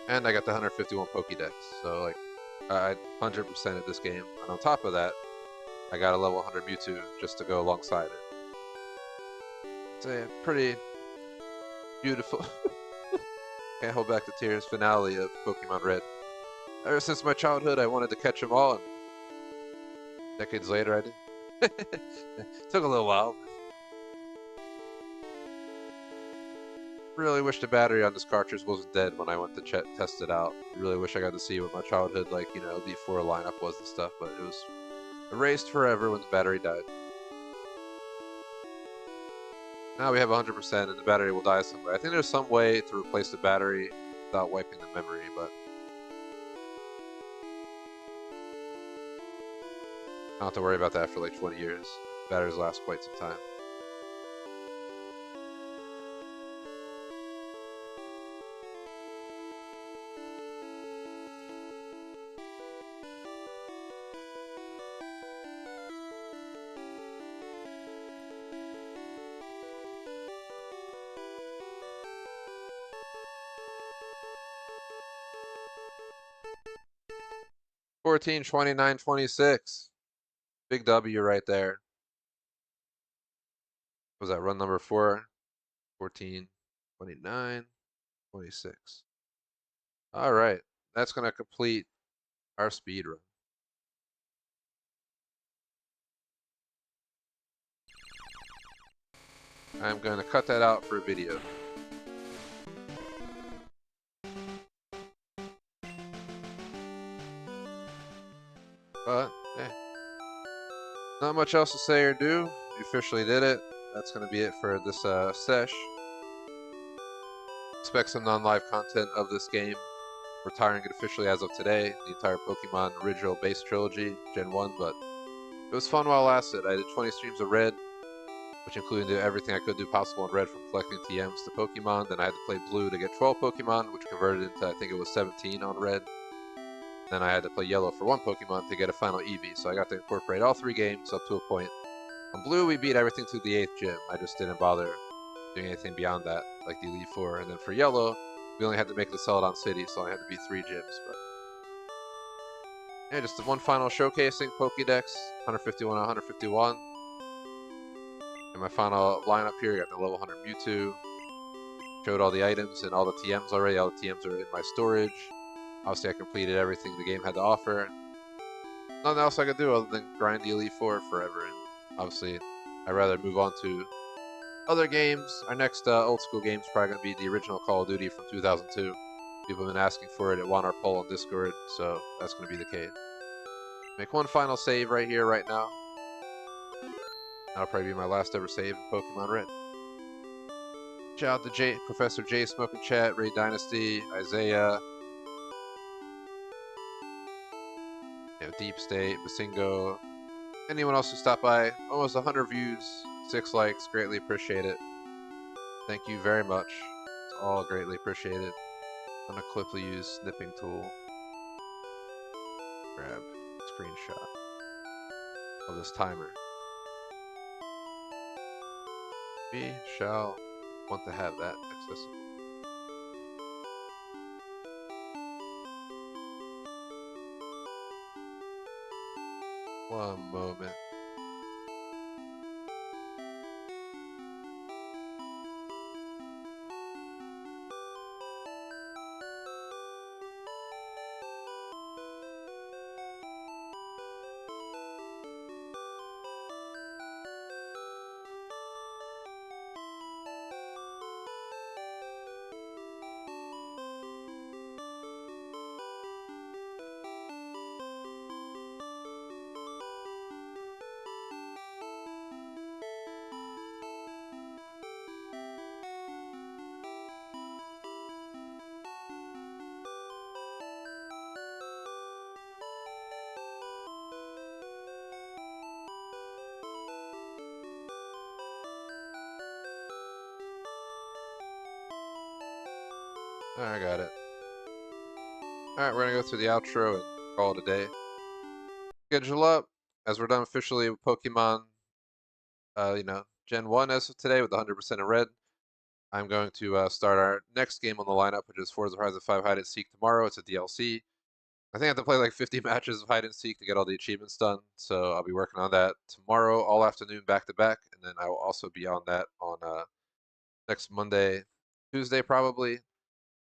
And I got the 151 Pokédex, so like, I 100%ed this game. And on top of that, I got a level 100 Mewtwo just to go alongside it. It's a pretty beautiful, can't hold back the tears, finale of Pokemon Red. Ever since my childhood, I wanted to catch them all, and decades later, I did. Took a little while. Really wish the battery on this cartridge wasn't dead when I went to test it out. Really wish I got to see what my childhood, like, you know, Elite Four lineup was and stuff, but it was erased forever when the battery died. Now we have 100% and the battery will die somewhere. I think there's some way to replace the battery without wiping the memory, but I don't have to worry about that for like 20 years. Batteries last quite some time. $14, $29, $26. Big W right there. Was that run number 4? 14, 29, 26. All right, that's going to complete our speed run. I'm going to cut that out for a video. But, not much else to say or do. We officially did it. That's going to be it for this sesh. Expect some non-live content of this game. Retiring it officially as of today. The entire Pokemon original base trilogy, Gen 1, but it was fun while it lasted. I did 20 streams of Red, which included everything I could do possible in Red, from collecting TMs to Pokemon. Then I had to play Blue to get 12 Pokemon, which converted into, I think it was 17 on Red. Then I had to play Yellow for 1 Pokemon to get a final Eevee, so I got to incorporate all 3 games up to a point. On Blue, we beat everything to the 8th gym. I just didn't bother doing anything beyond that, like the Elite Four. And then for Yellow, we only had to make the Celadon City, so I had to beat 3 gyms. But yeah, just the one final showcasing Pokédex, 151 out of 151. And my final lineup here, got the level 100 Mewtwo. Showed all the items and all the TMs already. All the TMs are in my storage. Obviously, I completed everything the game had to offer. Nothing else I could do other than grind the Elite Four forever. And obviously, I'd rather move on to other games. Our next old school game is probably going to be the original Call of Duty from 2002. People have been asking for it. It won our poll on Discord, so that's going to be the case. Make one final save right here, right now. That'll probably be my last ever save in Pokemon Red. Shout out to Professor J, Smoking Chat, Ray Dynasty, Isaiah, Deep State, Basingo, anyone else who stopped by. Almost 100 views, 6 likes, greatly appreciate it. Thank you very much. It's all greatly appreciated. I'm gonna quickly use snipping tool. Grab screenshot of this timer. We shall want to have that accessible. One moment. I got it. Alright, we're gonna go through the outro and call it a day. Schedule up, as we're done officially with Pokemon, Gen 1 as of today with 100% in red. I'm going to start our next game on the lineup, which is Forza Horizon 5 Hide and Seek tomorrow. It's a DLC. I think I have to play like 50 matches of Hide and Seek to get all the achievements done, so I'll be working on that tomorrow all afternoon back to back, and then I will also be on that on next Monday, Tuesday probably.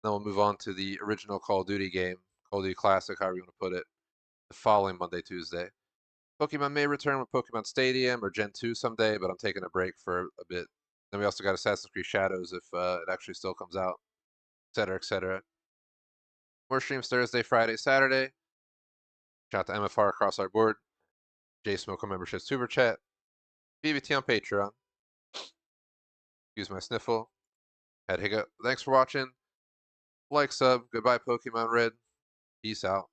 Then we'll move on to the original Call of Duty game, Call of Duty Classic, however you want to put it, the following Monday, Tuesday. Pokemon may return with Pokemon Stadium or Gen 2 someday, but I'm taking a break for a bit. Then we also got Assassin's Creed Shadows if it actually still comes out, etc., etc. More streams Thursday, Friday, Saturday. Shout out to MFR across our board. J Smoke on membership, Super Chat. BBT on Patreon. Excuse my sniffle. Had hiccup. Thanks for watching. Like, sub. Goodbye, Pokemon Red. Peace out.